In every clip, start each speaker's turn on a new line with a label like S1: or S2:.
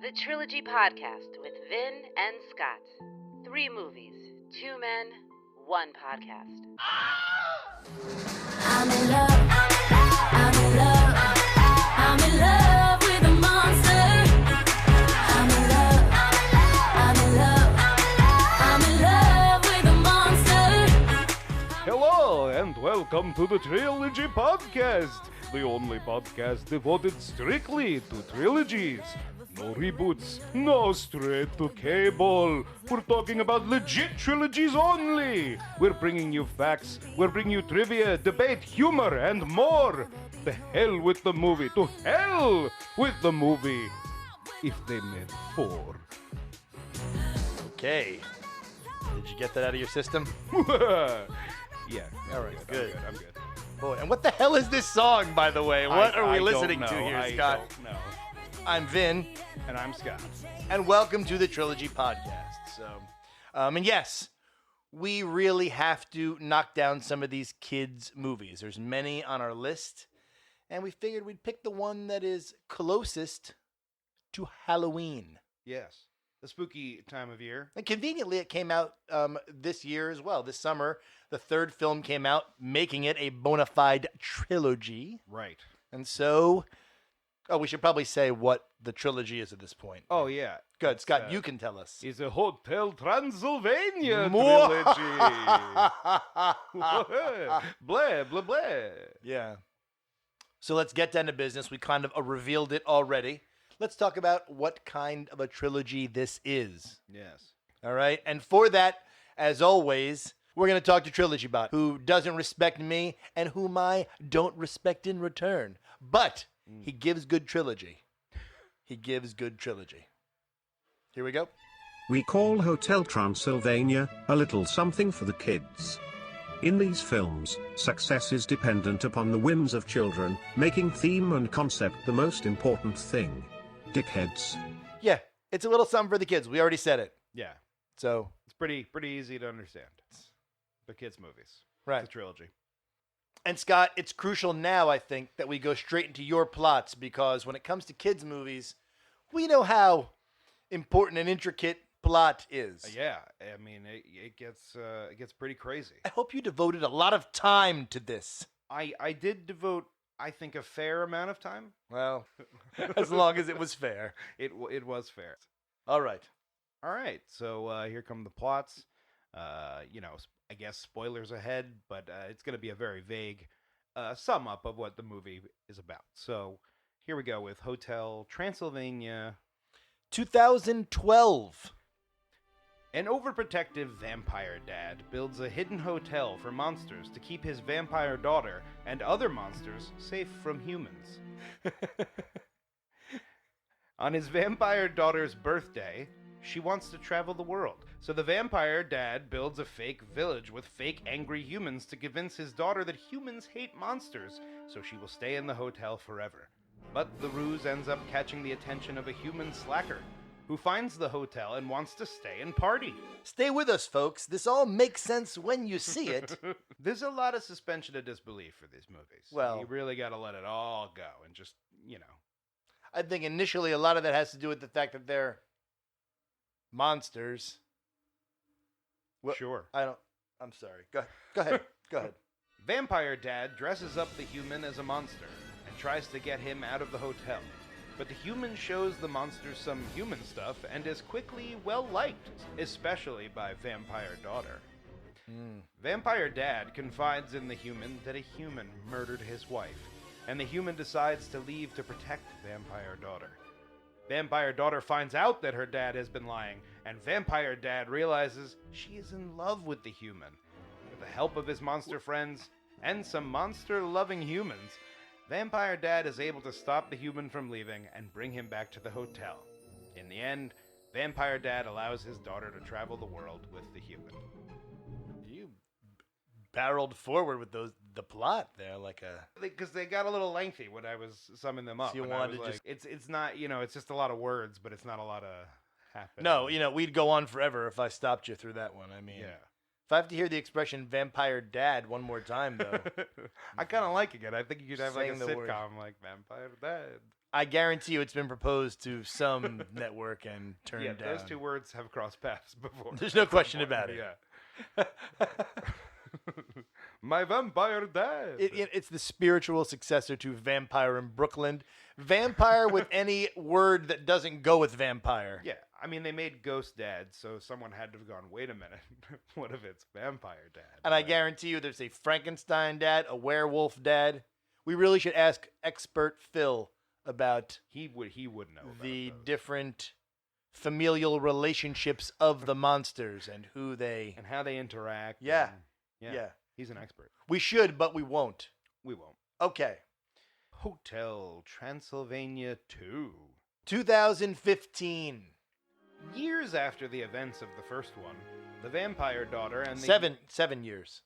S1: The Trilogy Podcast with Vin and Scott. 3 movies, 2 men, 1 podcast.
S2: I'm in love, I'm in love, I'm in love with a monster. I'm in love, I'm in love, I'm in love with a monster.
S3: Hello and welcome to the Trilogy Podcast, the only podcast devoted strictly to trilogies. No reboots, no straight to cable. We're talking about legit trilogies only. We're bringing you facts, we're bringing you trivia, debate, humor, and more. To hell with the movie, to hell with the movie. If they made 4.
S4: Okay. Did you get that out of your system?
S3: Yeah.
S4: All right, good.
S3: I'm good.
S4: Boy, and what the hell is this song, by the way? What are we
S3: I
S4: listening
S3: don't
S4: to
S3: know.
S4: here,
S3: I
S4: Scott?
S3: don't know.
S4: I'm Vin,
S3: And I'm Scott.
S4: and welcome to the Trilogy Podcast. And yes, we really have to knock down some of these kids' movies. There's many on our list, and we figured we'd pick the one that is closest to Halloween.
S3: Yes. The spooky time of year.
S4: And conveniently, it came out this year as well. This summer, the third film came out, making it a bona fide trilogy.
S3: Right.
S4: And so, we should probably say what the trilogy is at this point.
S3: Oh, yeah.
S4: Good. Scott, you can tell us.
S3: It's a Hotel Transylvania
S4: Mwah!
S3: trilogy. Blah, blah, blah.
S4: Yeah. So let's get down to business. We kind of revealed it already. Let's talk about what kind of a trilogy this is.
S3: Yes.
S4: All right. And for that, as always, we're going to talk to Trilogy Bot, who doesn't respect me and whom I don't respect in return. But he gives good trilogy. He gives good trilogy. Here we go.
S5: We call Hotel Transylvania a little something for the kids. In these films, success is dependent upon the whims of children, making theme and concept the most important thing. Dickheads.
S4: Yeah, it's a little something for the kids. We already said it.
S3: Yeah.
S4: So,
S3: It's pretty easy to understand. It's the kids' movies.
S4: right.
S3: It's a trilogy.
S4: And Scott, it's crucial now, I think, that we go straight into your plots because when it comes to kids' movies, we know how important and intricate plot is.
S3: Yeah. I mean, it gets pretty crazy.
S4: I hope you devoted a lot of time to this.
S3: I did devote, I think, a fair amount of time.
S4: Well, as long as it was fair.
S3: It was fair.
S4: All right.
S3: All right, so here come the plots. I guess spoilers ahead, but it's going to be a very vague sum up of what the movie is about. So here we go with Hotel Transylvania.
S4: 2012.
S3: An overprotective vampire dad builds a hidden hotel for monsters to keep his vampire daughter and other monsters safe from humans. On his vampire daughter's birthday, she wants to travel the world. So the vampire dad builds a fake village with fake angry humans to convince his daughter that humans hate monsters, so she will stay in the hotel forever. But the ruse ends up catching the attention of a human slacker, who finds the hotel and wants to stay and party.
S4: Stay with us, folks. This all makes sense when you see it.
S3: There's a lot of suspension of disbelief for these movies.
S4: Well-
S3: you really got to let it all go and just,
S4: I think initially a lot of that has to do with the fact that they're monsters. Well,
S3: Sure.
S4: I'm sorry. Go ahead. Go ahead.
S3: Vampire Dad dresses up the human as a monster and tries to get him out of the hotel. But the human shows the monster some human stuff and is quickly well-liked, especially by Vampire Daughter. Vampire Dad confides in the human that a human murdered his wife, and the human decides to leave to protect Vampire Daughter. Vampire Daughter finds out that her dad has been lying, and Vampire Dad realizes she is in love with the human. With the help of his monster friends and some monster-loving humans, Vampire Dad is able to stop the human from leaving and bring him back to the hotel. In the end, Vampire Dad allows his daughter to travel the world with the human.
S4: You barreled forward with the plot there like a...
S3: Because they got a little lengthy when I was summing them up.
S4: So you
S3: and I
S4: wanted
S3: was
S4: to
S3: like, it's not, it's just a lot of words, but it's not a lot of happening.
S4: No, we'd go on forever if I stopped you through that one. I mean,
S3: Yeah.
S4: if I have to hear the expression vampire dad one more time, though.
S3: I kind of like it. I think you could have like a
S4: Saying the word.
S3: sitcom like Vampire Dad.
S4: I guarantee you it's been proposed to some network and turned
S3: Yeah,
S4: down.
S3: those two words have crossed paths before.
S4: There's no question about it.
S3: Yeah. My vampire dad.
S4: It's the spiritual successor to Vampire in Brooklyn. Vampire with any word that doesn't go with vampire.
S3: Yeah, I mean, they made Ghost Dad, so someone had to have gone, wait a minute, what if it's Vampire Dad?
S4: And I
S3: Right?
S4: guarantee you there's a Frankenstein dad, a werewolf dad. We really should ask expert Phil about
S3: He would know about
S4: the
S3: those.
S4: different familial relationships of the monsters and who they...
S3: And how they interact.
S4: Yeah.
S3: and-
S4: Yeah.
S3: He's an expert.
S4: We should, but we won't.
S3: We won't.
S4: Okay.
S3: Hotel Transylvania 2.
S4: 2015.
S3: Years after the events of the first one, the vampire daughter and the...
S4: 7 years.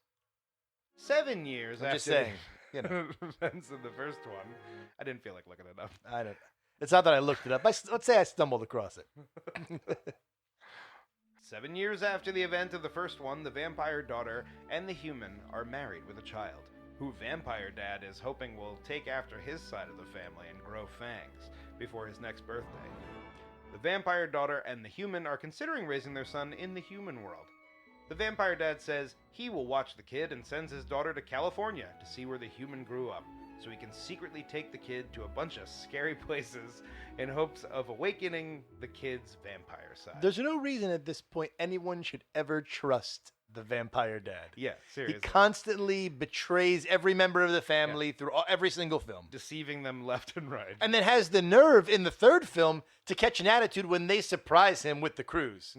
S3: 7 years
S4: I'm
S3: after
S4: just saying. You
S3: the
S4: know,
S3: events of the first one. I didn't feel like looking it up.
S4: I don't. It's not that I looked it up. Let's say I stumbled across it.
S3: 7 years after the event of the first one, the vampire daughter and the human are married with a child, who vampire dad is hoping will take after his side of the family and grow fangs before his next birthday. The vampire daughter and the human are considering raising their son in the human world. The vampire dad says he will watch the kid and sends his daughter to California to see where the human grew up, so he can secretly take the kid to a bunch of scary places in hopes of awakening the kid's vampire side.
S4: There's no reason at this point anyone should ever trust the vampire dad.
S3: Yeah,
S4: He
S3: seriously.
S4: constantly betrays every member of the family through every single film.
S3: Deceiving them left and right.
S4: And then has the nerve in the third film to catch an attitude when they surprise him with the cruise.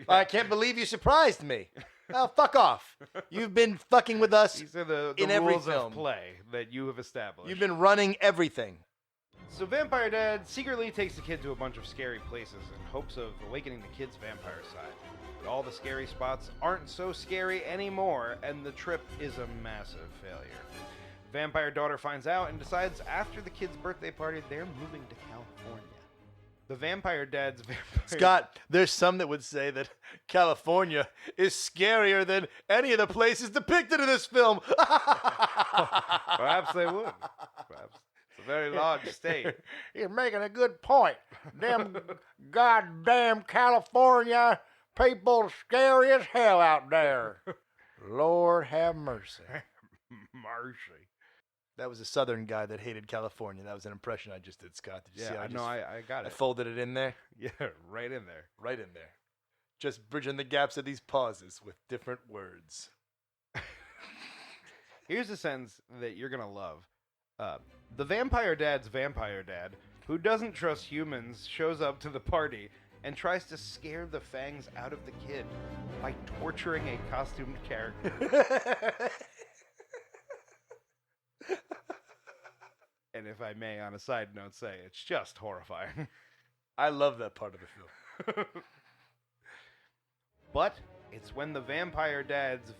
S4: I can't believe you surprised me. Oh, fuck off. You've been fucking with us.
S3: These are the
S4: in every
S3: rules
S4: film.
S3: of play that you have established.
S4: You've been running everything.
S3: So Vampire Dad secretly takes the kid to a bunch of scary places in hopes of awakening the kid's vampire side. But all the scary spots aren't so scary anymore, and the trip is a massive failure. Vampire daughter finds out and decides after the kid's birthday party they're moving to California. The vampire dad's vampire...
S4: Scott, there's some that would say that California is scarier than any of the places depicted in this film.
S3: Perhaps they would. Perhaps. It's a very large state.
S4: You're making a good point. Them goddamn California people scary as hell out there. Lord have mercy.
S3: Mercy.
S4: That was a southern guy that hated California. That was an impression I just did, Scott. Did you see how
S3: I got
S4: I
S3: it.
S4: folded it in there?
S3: Yeah, right in there.
S4: Right in there. Just bridging the gaps of these pauses with different words.
S3: Here's a sentence that you're gonna love. The vampire dad's vampire dad, who doesn't trust humans, shows up to the party and tries to scare the fangs out of the kid by torturing a costumed character. And if I may, on a side note, say it's just horrifying.
S4: I love that part of the film.
S3: But it's when the vampire dad's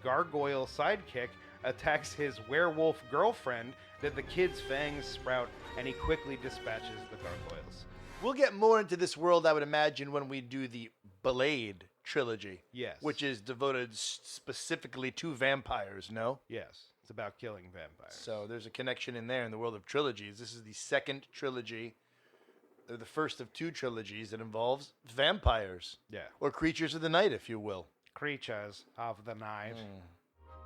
S3: gargoyle sidekick attacks his werewolf girlfriend that the kid's fangs sprout, and he quickly dispatches the gargoyles.
S4: We'll get more into this world, I would imagine, when we do the Blade trilogy.
S3: Yes.
S4: Which is devoted specifically to vampires, no?
S3: Yes, it's about killing vampires.
S4: So there's a connection in there in the world of trilogies. This is the second trilogy, or the first of two trilogies that involves vampires.
S3: Yeah.
S4: Or creatures of the night, if you will.
S3: Creatures of the night.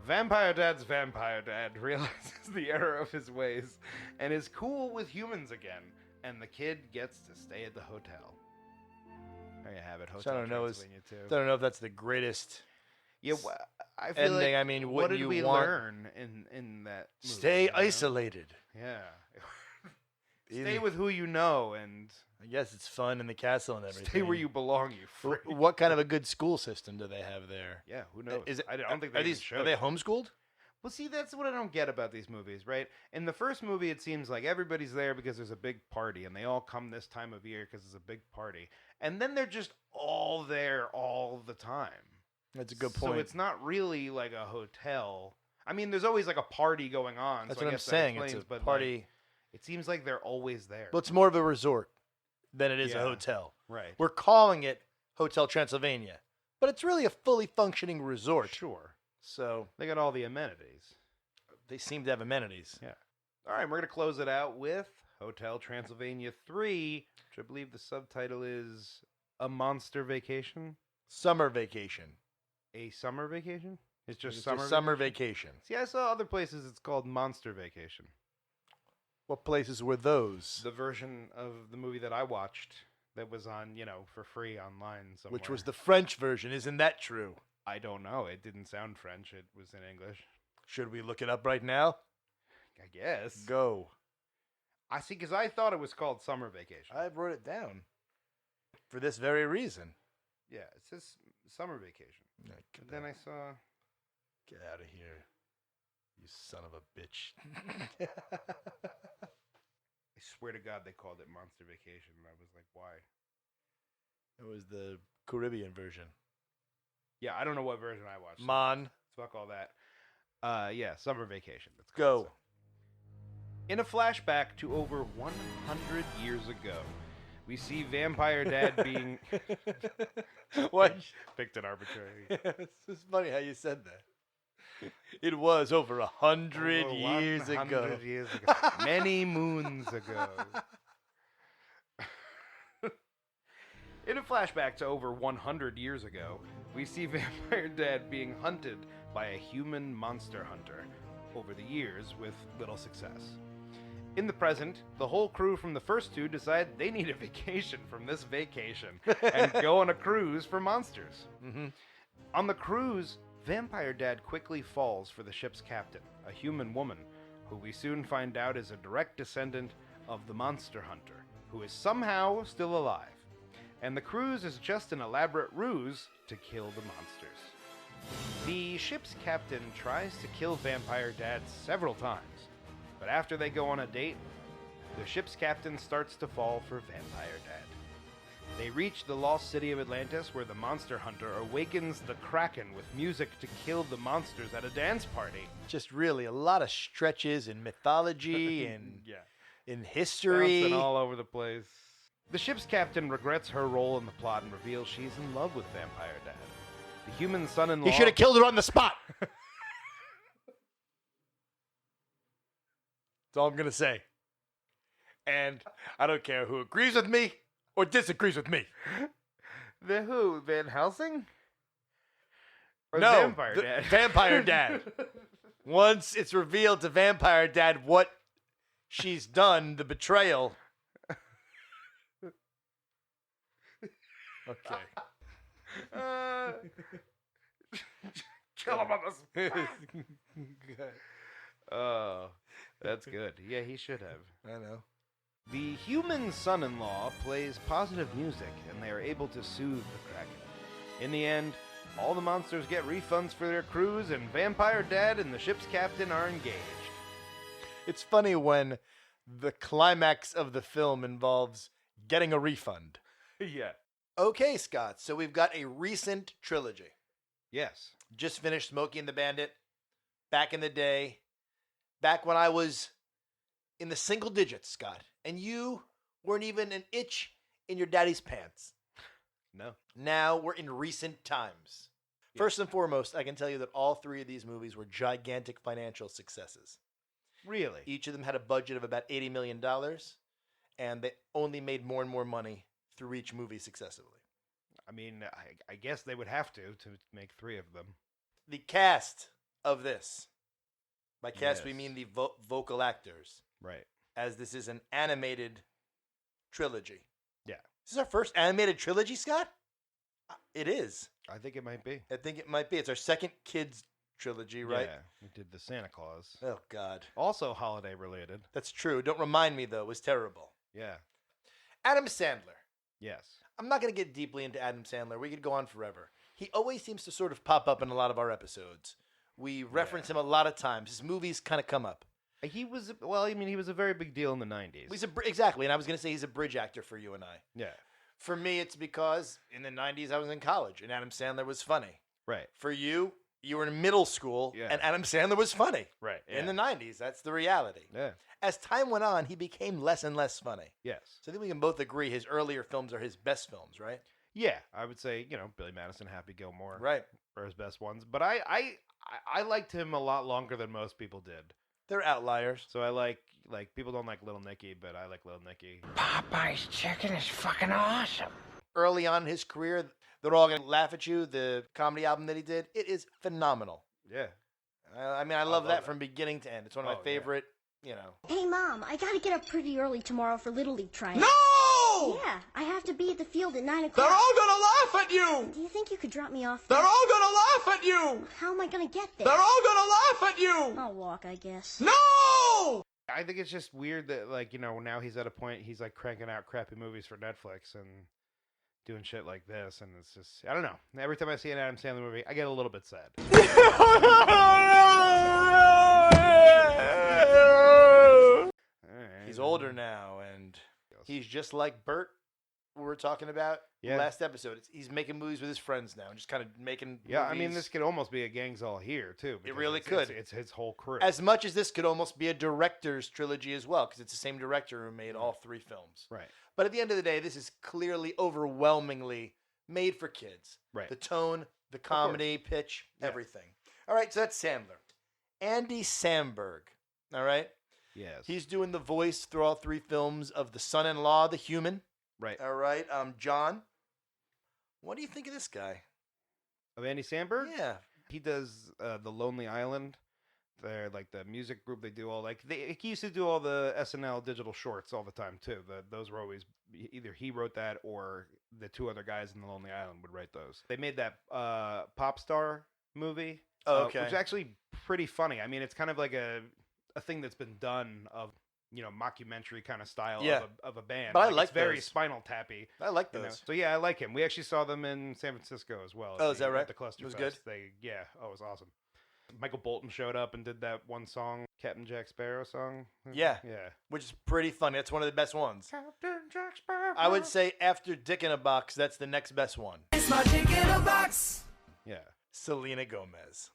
S3: Vampire Dad's vampire dad realizes the error of his ways and is cool with humans again, and the kid gets to stay at the hotel. There you have it, Hotel
S4: So I don't know,
S3: Transylvania 2.
S4: I don't know if that's the greatest
S3: Yeah, I feel
S4: ending.
S3: like,
S4: I mean,
S3: what
S4: wouldn't
S3: did
S4: you
S3: we
S4: want...
S3: learn in that movie,
S4: Stay
S3: you know?
S4: isolated.
S3: Yeah. Stay with who you know and
S4: I guess it's fun in the castle and everything.
S3: stay where you belong, you freak.
S4: What kind of a good school system do they have there?
S3: Yeah, who knows?
S4: Is it,
S3: I don't think they
S4: are
S3: even
S4: these
S3: showed
S4: are they
S3: it.
S4: homeschooled?
S3: Well, see, that's what I don't get about these movies, right? In the first movie, it seems like everybody's there because there's a big party, and they all come this time of year because it's a big party. And then they're just all there all the time.
S4: That's a good point.
S3: So it's not really like a hotel. I mean, there's always like a party going on.
S4: That's
S3: so I
S4: what I'm
S3: guess that
S4: saying.
S3: explains,
S4: It's a
S3: but,
S4: party.
S3: like, it seems like they're always there.
S4: Well, it's more of a resort than it is a
S3: Yeah.
S4: hotel.
S3: Right.
S4: We're calling it Hotel Transylvania, but it's really a fully functioning resort.
S3: Sure.
S4: So
S3: They got all the amenities.
S4: they seem to have amenities.
S3: Yeah. All right, we're going to close it out with Hotel Transylvania 3, which I believe the subtitle is A Monster Vacation.
S4: Summer Vacation.
S3: A Summer Vacation? It's just
S4: It's
S3: Summer
S4: just Summer
S3: Vacation?
S4: Vacation.
S3: See, I saw other places it's called Monster Vacation.
S4: What places were those?
S3: The version of the movie that I watched that was on, for free online somewhere.
S4: Which was the French version. Isn't that true?
S3: I don't know. It didn't sound French. It was in English.
S4: Should we look it up right now?
S3: I guess.
S4: Go.
S3: I see, because I thought it was called Summer Vacation.
S4: I wrote it down. For this very reason.
S3: Yeah, it says Summer Vacation.
S4: Yeah,
S3: And then I saw...
S4: Get out of here. You son of a bitch.
S3: I swear to God they called it Monster Vacation, and I was like, why?
S4: It was the Caribbean version.
S3: Yeah, I don't know what version I watched.
S4: Mon.
S3: Fuck all that. Yeah, Summer Vacation. That's
S4: Go.
S3: So. In a flashback to over 100 years ago, we see Vampire Dad being...
S4: What?
S3: Picked an arbitrary...
S4: It's funny how you said that. It was over 100
S3: Over
S4: years
S3: 100
S4: ago.
S3: years ago. Many moons ago. In a flashback to over 100 years ago, we see Vampire Dad being hunted by a human monster hunter over the years with little success. In the present, the whole crew from the first two decide they need a vacation from this vacation and go on a cruise for monsters.
S4: Mm-hmm.
S3: On the cruise, Vampire Dad quickly falls for the ship's captain, a human woman, who we soon find out is a direct descendant of the monster hunter, who is somehow still alive. And the cruise is just an elaborate ruse to kill the monsters. The ship's captain tries to kill Vampire Dad several times, but after they go on a date, the ship's captain starts to fall for Vampire Dad. They reach the lost city of Atlantis, where the monster hunter awakens the Kraken with music to kill the monsters at a dance party.
S4: Just really a lot of stretches in mythology and
S3: Yeah.
S4: in history.
S3: Bouncing all over the place. The ship's captain regrets her role in the plot and reveals she's in love with Vampire Dad. The human son-in-law...
S4: He should have killed her on the spot. That's all I'm going to say. And I don't care who agrees with me or disagrees with me.
S3: The who? Van Helsing? Or
S4: No,
S3: Vampire
S4: the
S3: Dad?
S4: Vampire Dad. Once it's revealed to Vampire Dad what she's done, the betrayal. Okay.
S3: Kill him on the spot. Oh, that's good. Yeah, he should have.
S4: I know.
S3: The human son-in-law plays positive music, and they are able to soothe the Kraken. In the end, all the monsters get refunds for their cruise, and Vampire Dad and the ship's captain are engaged.
S4: It's funny when the climax of the film involves getting a refund.
S3: Yeah.
S4: Okay, Scott, so we've got a recent trilogy.
S3: Yes.
S4: Just finished Smokey and the Bandit. Back in the day. Back when I was in the single digits, Scott. And you weren't even an itch in your daddy's pants.
S3: No.
S4: Now we're in recent times.
S3: Yeah.
S4: First and foremost, I can tell you that all three of these movies were gigantic financial successes.
S3: Really?
S4: Each of them had a budget of about $80 million, and they only made more and more money through each movie successively.
S3: I mean, I guess they would have to make three of them.
S4: The cast of this, by cast we
S3: Yes.
S4: mean the vocal actors,
S3: Right.
S4: as this is an animated trilogy.
S3: Yeah.
S4: This is our first animated trilogy, Scott? It is.
S3: I think it might be.
S4: I think it might be. It's our second kids trilogy, right?
S3: Yeah. We did the Santa Claus.
S4: Oh, God.
S3: Also holiday related.
S4: That's true. Don't remind me, though. It was terrible.
S3: Yeah.
S4: Adam Sandler.
S3: Yes.
S4: I'm not going to get deeply into Adam Sandler. We could go on forever. He always seems to sort of pop up in a lot of our episodes. We reference him a lot of times. His movies kind of come up.
S3: He was, well, I mean, he was a very big deal in the 90s.
S4: Exactly, and I was going to say he's a bridge actor for you and I.
S3: Yeah.
S4: For me, it's because in the 90s I was in college, and Adam Sandler was funny.
S3: Right.
S4: For you, you were in middle school,
S3: Yeah.
S4: and Adam Sandler was funny.
S3: Right.
S4: In the 90s, that's the reality.
S3: Yeah.
S4: As time went on, he became less and less funny.
S3: Yes.
S4: So I think we can both agree his earlier films are his best films, right?
S3: Yeah. I would say, Billy Madison, Happy Gilmore
S4: Right.
S3: are his best ones. But I liked him a lot longer than most people did.
S4: They're outliers.
S3: So I like people don't like Little Nicky, but I like Little Nicky.
S6: Popeye's chicken is fucking awesome.
S4: Early on in his career, They're All Gonna Laugh at You, the comedy album that he did, it is phenomenal.
S3: Yeah.
S4: I mean, I love that from beginning to end. It's one of my favorite,
S7: Hey, Mom, I gotta get up pretty early tomorrow for Little League tryouts.
S6: No!
S7: Yeah, I have to be at the field at 9 o'clock.
S6: They're all gonna laugh at you!
S7: Do you think you could drop me off
S6: They're
S7: there?
S6: all gonna laugh at you!
S7: How am I gonna get there?
S6: They're all gonna laugh at you!
S7: I'll walk, I guess.
S6: No!
S3: I think it's just weird that, now he's at a point, he's, cranking out crappy movies for Netflix and doing shit like this, and it's just, I don't know. Every time I see an Adam Sandler movie, I get a little bit sad.
S4: He's older now, and he's just like Bert, who we were talking about last episode. He's making movies with his friends now, and just kind of making
S3: Yeah, I mean,
S4: movies.
S3: this could almost be a Gangs All Here, too.
S4: It really could.
S3: It's his whole crew.
S4: As much as this could almost be a director's trilogy as well, because it's the same director who made all three films.
S3: Right.
S4: But at the end of the day, this is clearly overwhelmingly made for kids.
S3: Right.
S4: The tone, the comedy, pitch, everything. All right, so that's Sandler. Andy Samberg, all right?
S3: Yes.
S4: He's doing the voice through all three films of the son-in-law, the human.
S3: Right.
S4: All right, John, what do you think of this guy?
S3: Of Andy Samberg?
S4: Yeah.
S3: He does The Lonely Island. They're the music group. They do all he used to do all the SNL digital shorts all the time too. Those were always either he wrote that or the two other guys in The Lonely Island would write those. They made that Pop Star movie, which is actually pretty funny. I mean, it's kind of like a thing that's been done of mockumentary kind of style of a band.
S4: But I like
S3: it's very
S4: those.
S3: Spinal Tappy.
S4: I like those.
S3: So yeah, I like him. We actually saw them in San Francisco as well.
S4: Oh, is that right?
S3: At the Cluster
S4: It was
S3: Fest.
S4: good?
S3: It was awesome. Michael Bolton showed up and did that one song, Captain Jack Sparrow song.
S4: Yeah.
S3: Yeah.
S4: Which is pretty funny. That's one of the best ones.
S3: Captain Jack Sparrow.
S4: I would say after Dick in a Box, that's the next best one.
S6: It's my dick in a box!
S3: Yeah.
S4: Selena Gomez.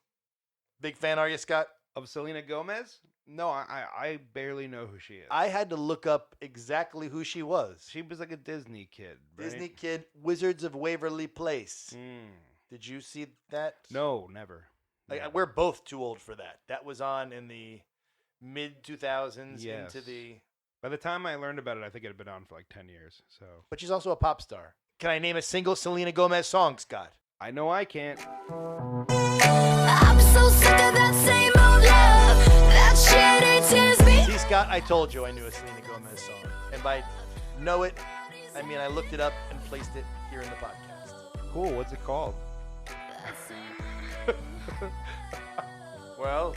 S4: Big fan, are you, Scott?
S3: Of Selena Gomez? No, I barely know who she is.
S4: I had to look up exactly who she was.
S3: She was like a Disney kid, right?
S4: Disney kid, Wizards of Waverly Place.
S3: Mm.
S4: Did you see that?
S3: No, never.
S4: We're both too old for that. That was on in the mid-2000s
S3: Yes.
S4: into the...
S3: By the time I learned about it, I think it had been on for 10 years. So
S4: But she's also a pop star. Can I name a single Selena Gomez song, Scott?
S3: I know I can't.
S2: I'm so sick of that same old love. That shit, it tears me.
S4: See, Scott, I told you I knew a Selena Gomez song. And by know it, I mean I looked it up and placed it here in the podcast.
S3: Cool. What's it called?
S4: Well,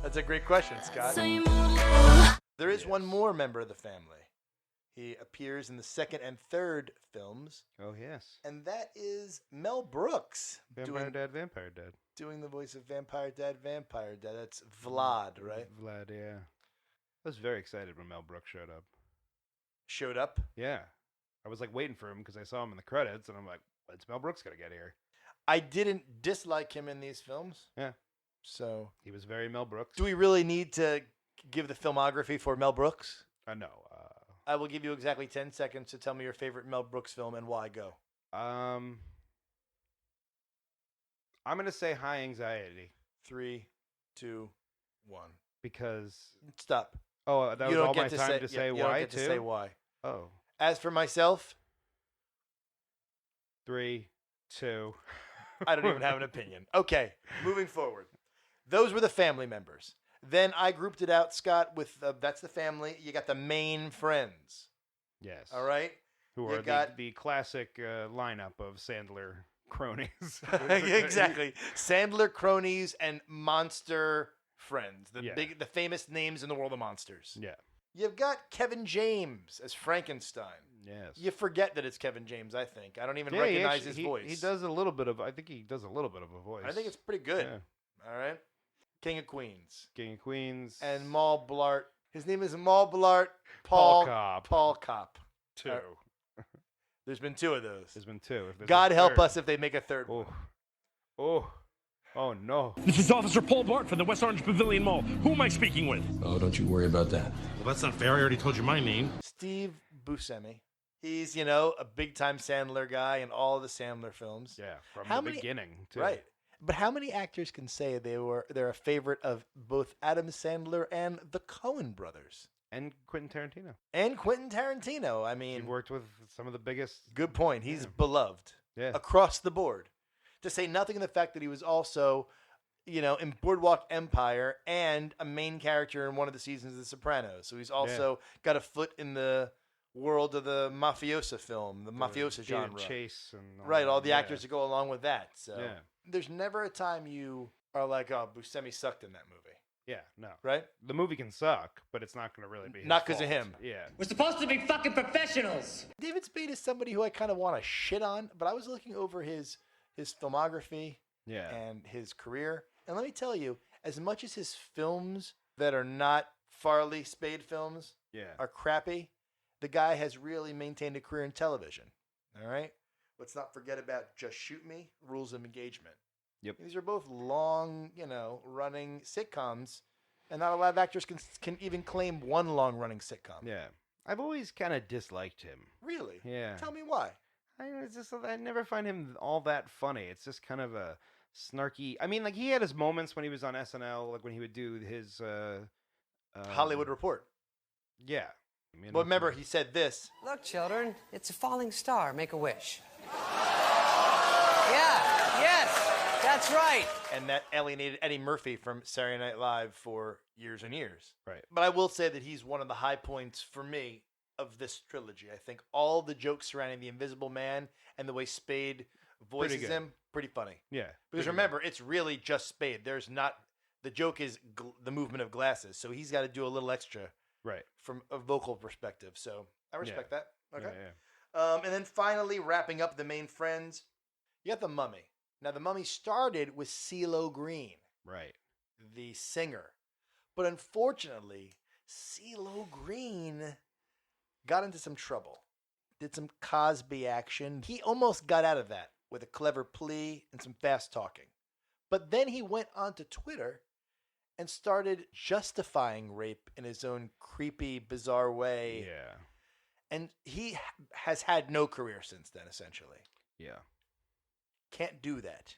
S4: that's a great question, Scott.
S2: Same old love.
S4: There is one more member of the family. He appears in the second and third films,
S3: Oh, yes.
S4: and that is Mel Brooks
S3: Vampire Dad.
S4: doing the voice of Vampire Dad. That's Vlad, right?
S3: Vlad, yeah. I was very excited when Mel Brooks showed up.
S4: Showed up.
S3: Yeah. I was waiting for him because I saw him in the credits, and I'm like, when's Mel Brooks going to get here?
S4: I didn't dislike him in these films.
S3: Yeah.
S4: So,
S3: He was very Mel Brooks.
S4: do we really need to give the filmography for Mel Brooks?
S3: No.
S4: I will give you exactly 10 seconds to tell me your favorite Mel Brooks film and why. Go.
S3: I'm going to say High Anxiety
S4: 3, 2, 1.
S3: because...
S4: Stop.
S3: Oh, that
S4: you
S3: was
S4: don't
S3: all
S4: get
S3: my
S4: to
S3: time
S4: say,
S3: to say
S4: you
S3: why,
S4: don't get
S3: too?
S4: to say why.
S3: Oh.
S4: As for myself,
S3: 3, 2...
S4: I don't even have an opinion. Okay, moving forward. Those were the family members. Then I grouped it out, Scott, with that's the family. You got the main friends.
S3: Yes.
S4: All right?
S3: Who
S4: You
S3: are
S4: got-
S3: the classic lineup of Sandler cronies.
S4: Exactly. Sandler cronies and monster friends.
S3: Yeah.
S4: The famous names in the world of monsters.
S3: Yeah.
S4: You've got Kevin James as Frankenstein.
S3: Yes.
S4: You forget that it's Kevin James, I think. I don't even
S3: Yeah,
S4: recognize his voice.
S3: He does a little bit of. I think he does a little bit of a voice.
S4: I think it's pretty good.
S3: Yeah.
S4: All right? King of Queens.
S3: King of Queens
S4: And Maul Blart. His name is Maul Blart
S3: Paul
S4: Paul
S3: Cobb.
S4: Paul Cop.
S3: 2.
S4: There's been 2 of those.
S3: There's been 2. If there's
S4: God
S3: a
S4: help
S3: third-
S4: us if they make a third one.
S3: Oh no.
S8: This is Officer Paul Blart from the West Orange Pavilion Mall. Who am I speaking with?
S9: Oh, don't you worry about that.
S8: Well, that's not fair. I already told you my name.
S4: Steve Buscemi. He's, a big-time Sandler guy in all of the Sandler films.
S3: Yeah, from
S4: How
S3: the
S4: many-
S3: beginning too.
S4: Right. But how many actors can say they're a favorite of both Adam Sandler and the Coen brothers?
S3: And Quentin Tarantino.
S4: And Quentin Tarantino. I mean,
S3: He worked with some of the biggest.
S4: good point. He's
S3: Yeah.
S4: beloved
S3: Yeah.
S4: across the board. To say nothing of the fact that he was also, in Boardwalk Empire and a main character in one of the seasons of The Sopranos. So he's also got a foot in the world of the mafiosa film, the mafiosa
S3: David
S4: genre.
S3: Chase and
S4: Right, all the
S3: yeah.
S4: actors that go along with that. So
S3: Yeah.
S4: there's never a time you are like, oh, Buscemi sucked in that movie.
S3: Yeah, no.
S4: Right?
S3: The movie can suck, but it's not going to really be his
S4: Not 'cause of
S3: fault.
S4: him.
S3: Yeah.
S9: We're supposed to be fucking professionals.
S4: David Spade is somebody who I kind of want to shit on, but I was looking over his filmography
S3: Yeah.
S4: and his career. And let me tell you, as much as his films that are not Farley Spade films
S3: Yeah.
S4: are crappy, the guy has really maintained a career in television. All right? Let's not forget about Just Shoot Me, Rules of Engagement.
S3: Yep.
S4: These are both long, running sitcoms, and not a lot of actors can even claim one long-running sitcom.
S3: Yeah. I've always kind of disliked him.
S4: Really?
S3: Yeah.
S4: Tell me why.
S3: I never find him all that funny. It's just kind of a snarky. I mean, like he had his moments when he was on SNL, like when he would do his
S4: Hollywood Report.
S3: Yeah. I mean,
S4: Well, remember, he said this.
S10: Look, children, it's a falling star. Make a wish. Yeah, yes, that's right.
S4: And that alienated Eddie Murphy from Saturday Night Live for years and years.
S3: Right.
S4: But I will say that he's one of the high points for me of this trilogy. I think all the jokes surrounding the Invisible Man and the way Spade voices
S3: good.
S4: him, pretty funny.
S3: Yeah.
S4: Because remember, it's really just Spade. There's not the joke is the movement of glasses, so he's got to do a little extra
S3: Right.
S4: from a vocal perspective. So I respect that. Okay.
S3: Yeah.
S4: And then finally, wrapping up the main friends, you got The Mummy. Now, The Mummy started with CeeLo Green,
S3: Right.
S4: the singer. But unfortunately, CeeLo Green got into some trouble, did some Cosby action. He almost got out of that with a clever plea and some fast talking. But then he went onto Twitter and started justifying rape in his own creepy, bizarre way.
S3: Yeah.
S4: And he has had no career since then, essentially.
S3: Yeah.
S4: Can't do that.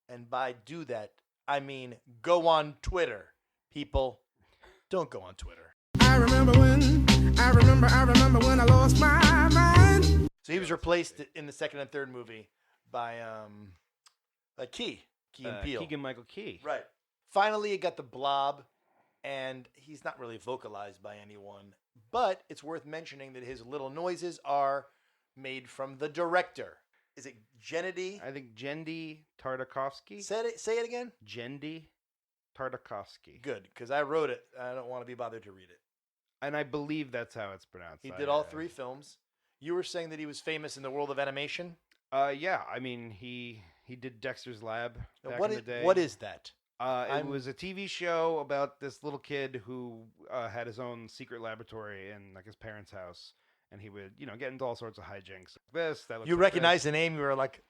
S4: And by do that, I mean go on Twitter, people. Don't go on Twitter.
S6: I remember when I lost my mind.
S4: So he was replaced in the second and third movie by Key and Peele.
S3: Keegan-Michael Key.
S4: Right. Finally, you got the Blob, and he's not really vocalized by anyone. But it's worth mentioning that his little noises are made from the director. Is it Gennady?
S3: I think Jendi Tartakovsky.
S4: Say it again.
S3: Jendi Tartakovsky.
S4: Good, because I wrote it. I don't want to be bothered to read it.
S3: And I believe that's how it's pronounced.
S4: He did all three films. You were saying that he was famous in the world of animation?
S3: Yeah. I mean, he did Dexter's Lab back in the day.
S4: What is that?
S3: It was a TV show about this little kid who had his own secret laboratory in like his parents' house, and he would, get into all sorts of hijinks. Like this, that.
S4: You recognize the name. You were like,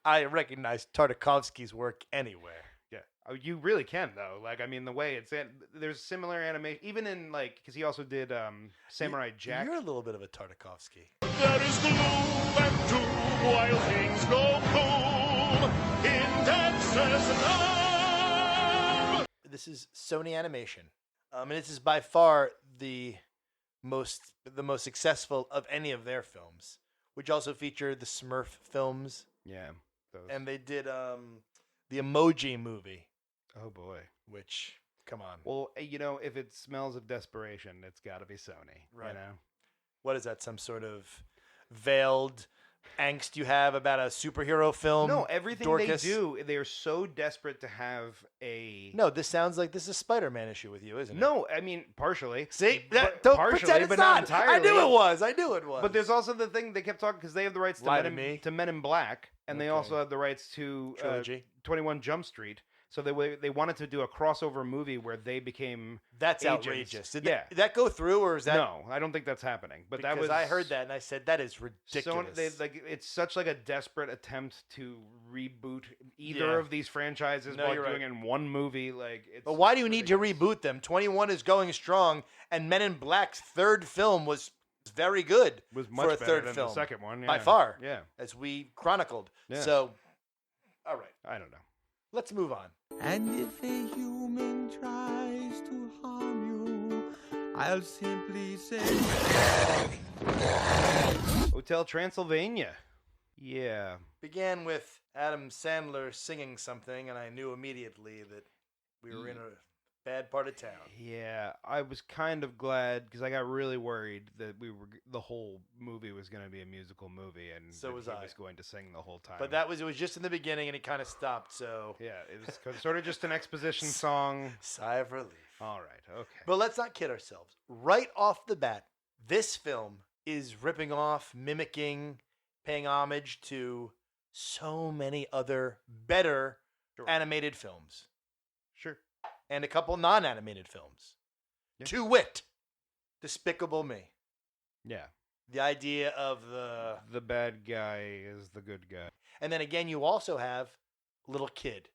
S4: I recognize Tartakovsky's work anywhere.
S3: Yeah, you really can though. Like, I mean, the way it's there's similar animation, even in like because he also did Samurai Jack.
S4: You're a little bit of a Tartakovsky.
S8: There is gloom and doom while things go boom in Texas love.
S4: This is Sony Animation, and this is by far the most successful of any of their films, which also featured the Smurf films.
S3: Yeah, those.
S4: And they did the Emoji Movie.
S3: Oh boy,
S4: which come on.
S3: Well, if it smells of desperation, it's got to be Sony,
S4: right? What is that? Some sort of veiled angst you have about a superhero film?
S3: No, everything
S4: Dorcas?
S3: they do, they are so desperate to have a.
S4: No, this sounds like this is a Spider-Man issue with you, isn't it?
S3: No, I mean partially.
S4: See, don't
S3: partially,
S4: pretend it's
S3: but not entirely.
S4: I knew it was.
S3: But there's also the thing they kept talking because they have the rights to Men in Black, and they
S4: Okay.
S3: also have the rights to
S4: Trilogy.
S3: 21 Jump Street. So they wanted to do a crossover movie where they became.
S4: That's
S3: agents.
S4: outrageous. Did that go through, or is that?
S3: No, I don't think that's happening. But
S4: because
S3: that was.
S4: I heard that and I said that is ridiculous.
S3: So it's such like a desperate attempt to reboot either of these franchises while
S4: you're
S3: doing it in one movie. Like, it's
S4: but why do you need to reboot them? 21 is going strong, and Men in Black's third film was very good.
S3: Was much
S4: for a
S3: better
S4: third
S3: than
S4: film.
S3: the second one,
S4: by
S3: yeah.
S4: far.
S3: Yeah,
S4: as we chronicled.
S3: Yeah.
S4: So, all right.
S3: I don't know.
S4: Let's move on.
S6: And if a human tries to harm you, I'll simply say...
S3: Hotel Transylvania. Yeah.
S4: Began with Adam Sandler singing something, and I knew immediately that we were in a bad part of town.
S3: Yeah, I was kind of glad because I got really worried that the whole movie was going to be a musical movie, and
S4: So
S3: that
S4: was
S3: he
S4: I.
S3: was going to sing the whole time.
S4: But it was just in the beginning, and it kind of stopped, so...
S3: Yeah, it was sort of just an exposition song.
S4: Sigh of relief.
S3: All right, okay.
S4: But let's not kid ourselves. Right off the bat, this film is ripping off, mimicking, paying homage to so many other better animated films.
S3: Sure.
S4: And a couple non-animated films.
S3: Yeah.
S4: To wit, Despicable Me.
S3: Yeah.
S4: The idea of
S3: the bad guy is the good guy.
S4: And then again, you also have little kid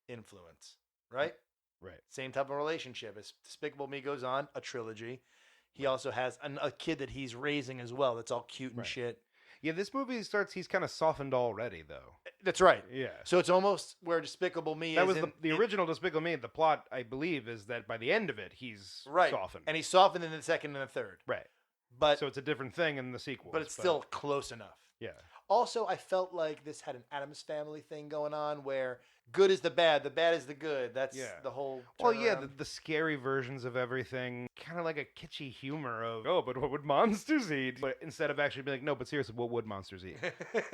S4: influence, right?
S3: Right.
S4: Same type of relationship. As Despicable Me goes on, a trilogy. He also has a kid that he's raising as well that's all cute and
S3: Right.
S4: shit.
S3: Yeah, this movie starts, he's kind of softened already, though.
S4: That's right.
S3: Yeah.
S4: So it's almost where Despicable Me
S3: That
S4: is.
S3: was the original Despicable Me. The plot, I believe, is that by the end of it, he's
S4: right.
S3: softened.
S4: And he's softened in the second and the third.
S3: Right.
S4: But
S3: so it's a different thing in the sequel.
S4: But it's still close enough.
S3: Yeah.
S4: Also, I felt like this had an Addams Family thing going on where good is the bad is the good. That's the whole
S3: Well, yeah,
S4: turnaround.
S3: the scary versions of everything, kind of like a kitschy humor of, oh, but what would monsters eat? But instead of actually being like, no, but seriously, what would monsters eat?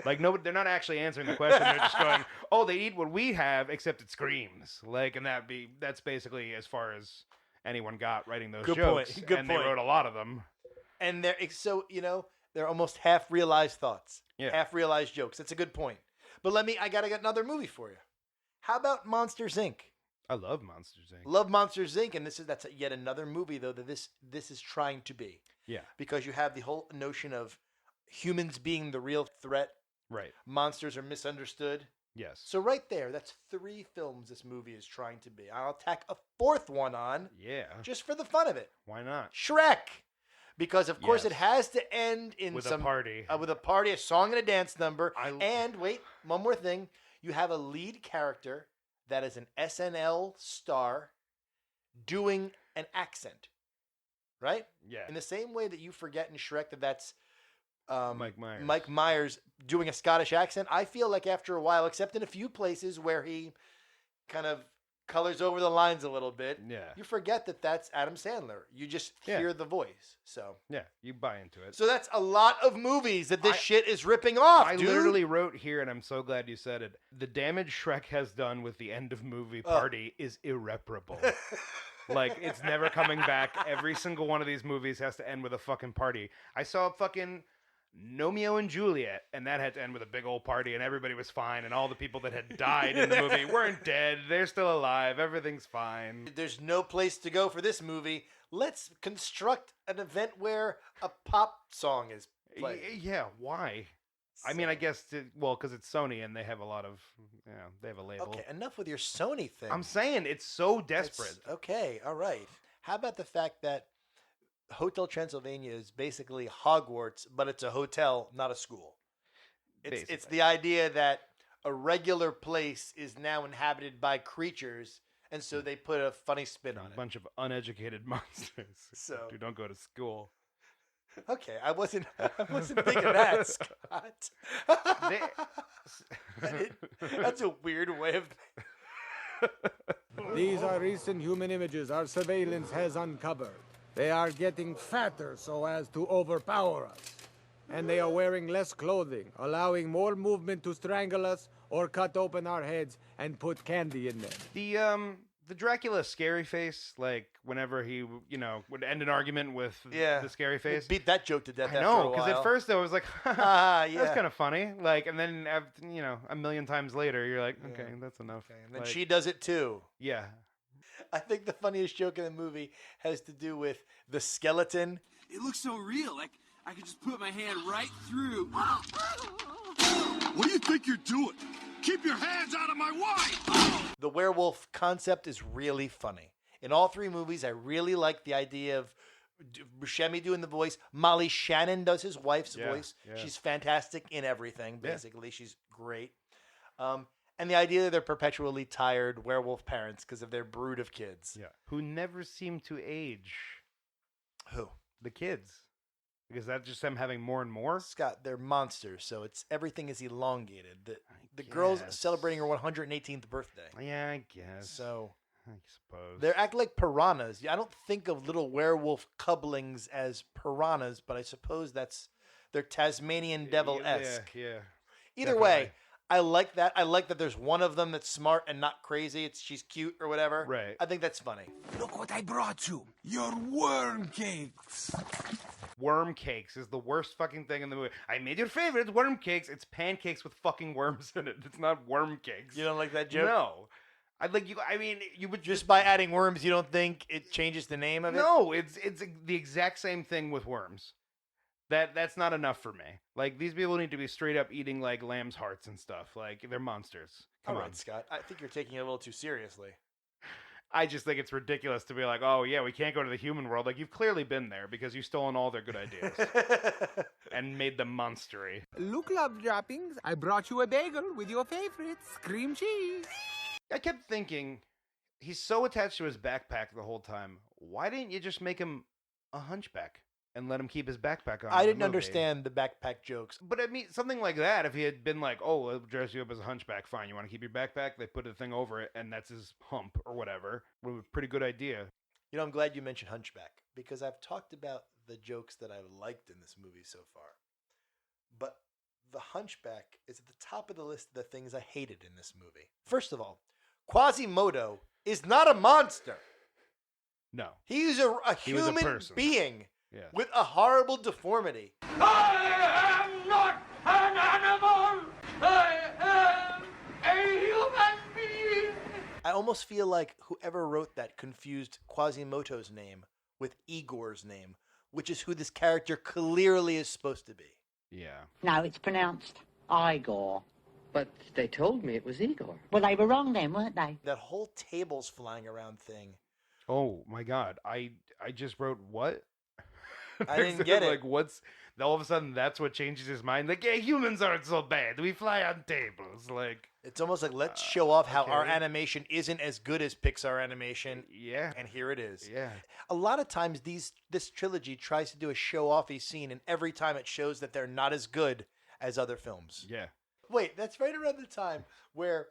S3: Like, no, they're not actually answering the question. They're just going, oh, they eat what we have, except it screams. Like, and that's basically as far as anyone got writing those
S4: Good
S3: jokes.
S4: point. Good
S3: and
S4: point.
S3: they wrote a lot of them.
S4: And they're almost half realized thoughts.
S3: Yeah.
S4: Half realized jokes. That's a good point. But I gotta get another movie for you. How about Monsters Inc.?
S3: I love Monsters Inc.
S4: Love Monsters Inc. And that's yet another movie though that this is trying to be.
S3: Yeah.
S4: Because you have the whole notion of humans being the real threat.
S3: Right.
S4: Monsters are misunderstood.
S3: Yes.
S4: So right there, that's 3 films this movie is trying to be. I'll tack a 4th one on.
S3: Yeah.
S4: Just for the fun of it.
S3: Why not?
S4: Shrek. Because of course
S3: Yes.
S4: it has to end in
S3: With
S4: some
S3: a party.
S4: With a party, a song and a dance number. And wait, one more thing. You have a lead character that is an SNL star doing an accent. Right?
S3: Yeah.
S4: In the same way that you forget in Shrek that's
S3: Mike Myers.
S4: Mike Myers doing a Scottish accent. I feel like after a while, except in a few places where he kind of colors over the lines a little bit,
S3: Yeah.
S4: you forget that that's Adam Sandler. You just hear the voice. So
S3: Yeah, you buy into it.
S4: So that's a lot of movies that this shit is ripping off,
S3: I
S4: dude.
S3: literally wrote here, and I'm so glad you said it. The damage Shrek has done with the end of movie party is irreparable. Like, it's never coming back. Every single one of these movies has to end with a fucking party. I saw fucking Romeo and Juliet, and that had to end with a big old party, and everybody was fine, and all the people that had died in the movie weren't dead. They're still alive. Everything's fine.
S4: There's no place to go for this movie. Let's construct an event where a pop song is played.
S3: Yeah, why? I mean, I guess, because it's Sony, and they have a lot of, they have a label.
S4: Okay, enough with your Sony thing.
S3: I'm saying, it's so desperate.
S4: Okay, all right. How about the fact that Hotel Transylvania is basically Hogwarts, but it's a hotel, not a school? It's the idea that a regular place is now inhabited by creatures, and so they put a funny spin on it.
S3: A bunch of uneducated monsters who don't go to school.
S4: Okay, I wasn't thinking that, Scott. That's a weird way of...
S6: These are recent human images our surveillance has uncovered. They are getting fatter so as to overpower us. And they are wearing less clothing, allowing more movement to strangle us or cut open our heads and put candy in them.
S3: The Dracula scary face, like whenever he, would end an argument with the scary face.
S4: Beat that joke to death.
S3: I know, because at first I was like,
S4: yeah.
S3: that's kind of funny. Like, and then, a million times later, you're like, okay, that's enough.
S4: Okay. And then
S3: like,
S4: she does it too.
S3: Yeah.
S4: I think the funniest joke in the movie has to do with the skeleton.
S11: It looks so real, like I could just put my hand right through.
S8: What do you think you're doing? Keep your hands out of my wife!
S4: The werewolf concept is really funny. In all 3 movies, I really like the idea of Buscemi doing the voice. Molly Shannon does his wife's voice.
S3: Yeah.
S4: She's fantastic in everything, basically. She's great. And the idea that they're perpetually tired werewolf parents because of their brood of kids.
S3: Yeah. Who never seem to age.
S4: Who?
S3: The kids. Because that's just them having more and more.
S4: Scott, they're monsters, so everything is elongated. The girl's celebrating her 118th birthday.
S3: Yeah, I guess.
S4: So
S3: I suppose.
S4: they act like piranhas. I don't think of little werewolf cublings as piranhas, but I suppose they're Tasmanian devil-esque.
S3: Yeah.
S4: Either
S3: Definitely.
S4: way, I like that. I like that there's one of them that's smart and not crazy. She's cute or whatever.
S3: Right.
S4: I think that's funny.
S6: Look what I brought you. Your worm cakes.
S3: Worm cakes is the worst fucking thing in the movie. I made your favorite worm cakes. It's pancakes with fucking worms in it. It's not worm cakes.
S4: You don't like that joke?
S3: No. You would
S4: Just by adding worms, you don't think it changes the name of it?
S3: No, it's the exact same thing with worms. That's not enough for me. Like, these people need to be straight up eating like lamb's hearts and stuff. Like, they're monsters. Come
S4: All
S3: on,
S4: right, Scott. I think you're taking it a little too seriously.
S3: I just think it's ridiculous to be like, oh yeah, we can't go to the human world. Like, you've clearly been there because you've stolen all their good ideas and made them monstery.
S6: Look, love droppings. I brought you a bagel with your favorites, cream cheese.
S3: I kept thinking, he's so attached to his backpack the whole time. Why didn't you just make him a hunchback and let him keep his backpack on?
S4: I
S3: in the
S4: didn't
S3: movie?
S4: understand the backpack jokes.
S3: But I mean, something like that, if he had been like, oh, I'll dress you up as a hunchback, fine, you want to keep your backpack? They put a thing over it, and that's his hump or whatever. Pretty good idea.
S4: You know, I'm glad you mentioned Hunchback, because I've talked about the jokes that I liked in this movie so far. But the Hunchback is at the top of the list of the things I hated in this movie. First of all, Quasimodo is not a monster.
S3: No.
S4: He's a
S3: He was a
S4: human
S3: person.
S4: being
S3: Yeah.
S4: with a horrible deformity.
S8: I am not an animal. I am a human being.
S4: I almost feel like whoever wrote that confused Quasimodo's name with Igor's name, which is who this character clearly is supposed to be.
S3: Yeah.
S12: No, it's pronounced Igor.
S10: But they told me it was Igor.
S12: Well, they were wrong then, weren't they?
S4: That whole tables flying around thing.
S3: Oh my God. I just wrote what?
S4: I didn't get it.
S3: Like, what's all of a sudden that's what changes his mind? Like, yeah, humans aren't so bad. We fly on tables. Like,
S4: it's almost like, let's show off how our
S3: okay.
S4: animation isn't as good as Pixar animation.
S3: Yeah.
S4: And here it is.
S3: Yeah.
S4: A lot of times this trilogy tries to do a show-offy scene, and every time it shows that they're not as good as other films.
S3: Yeah.
S4: Wait, that's right around the time where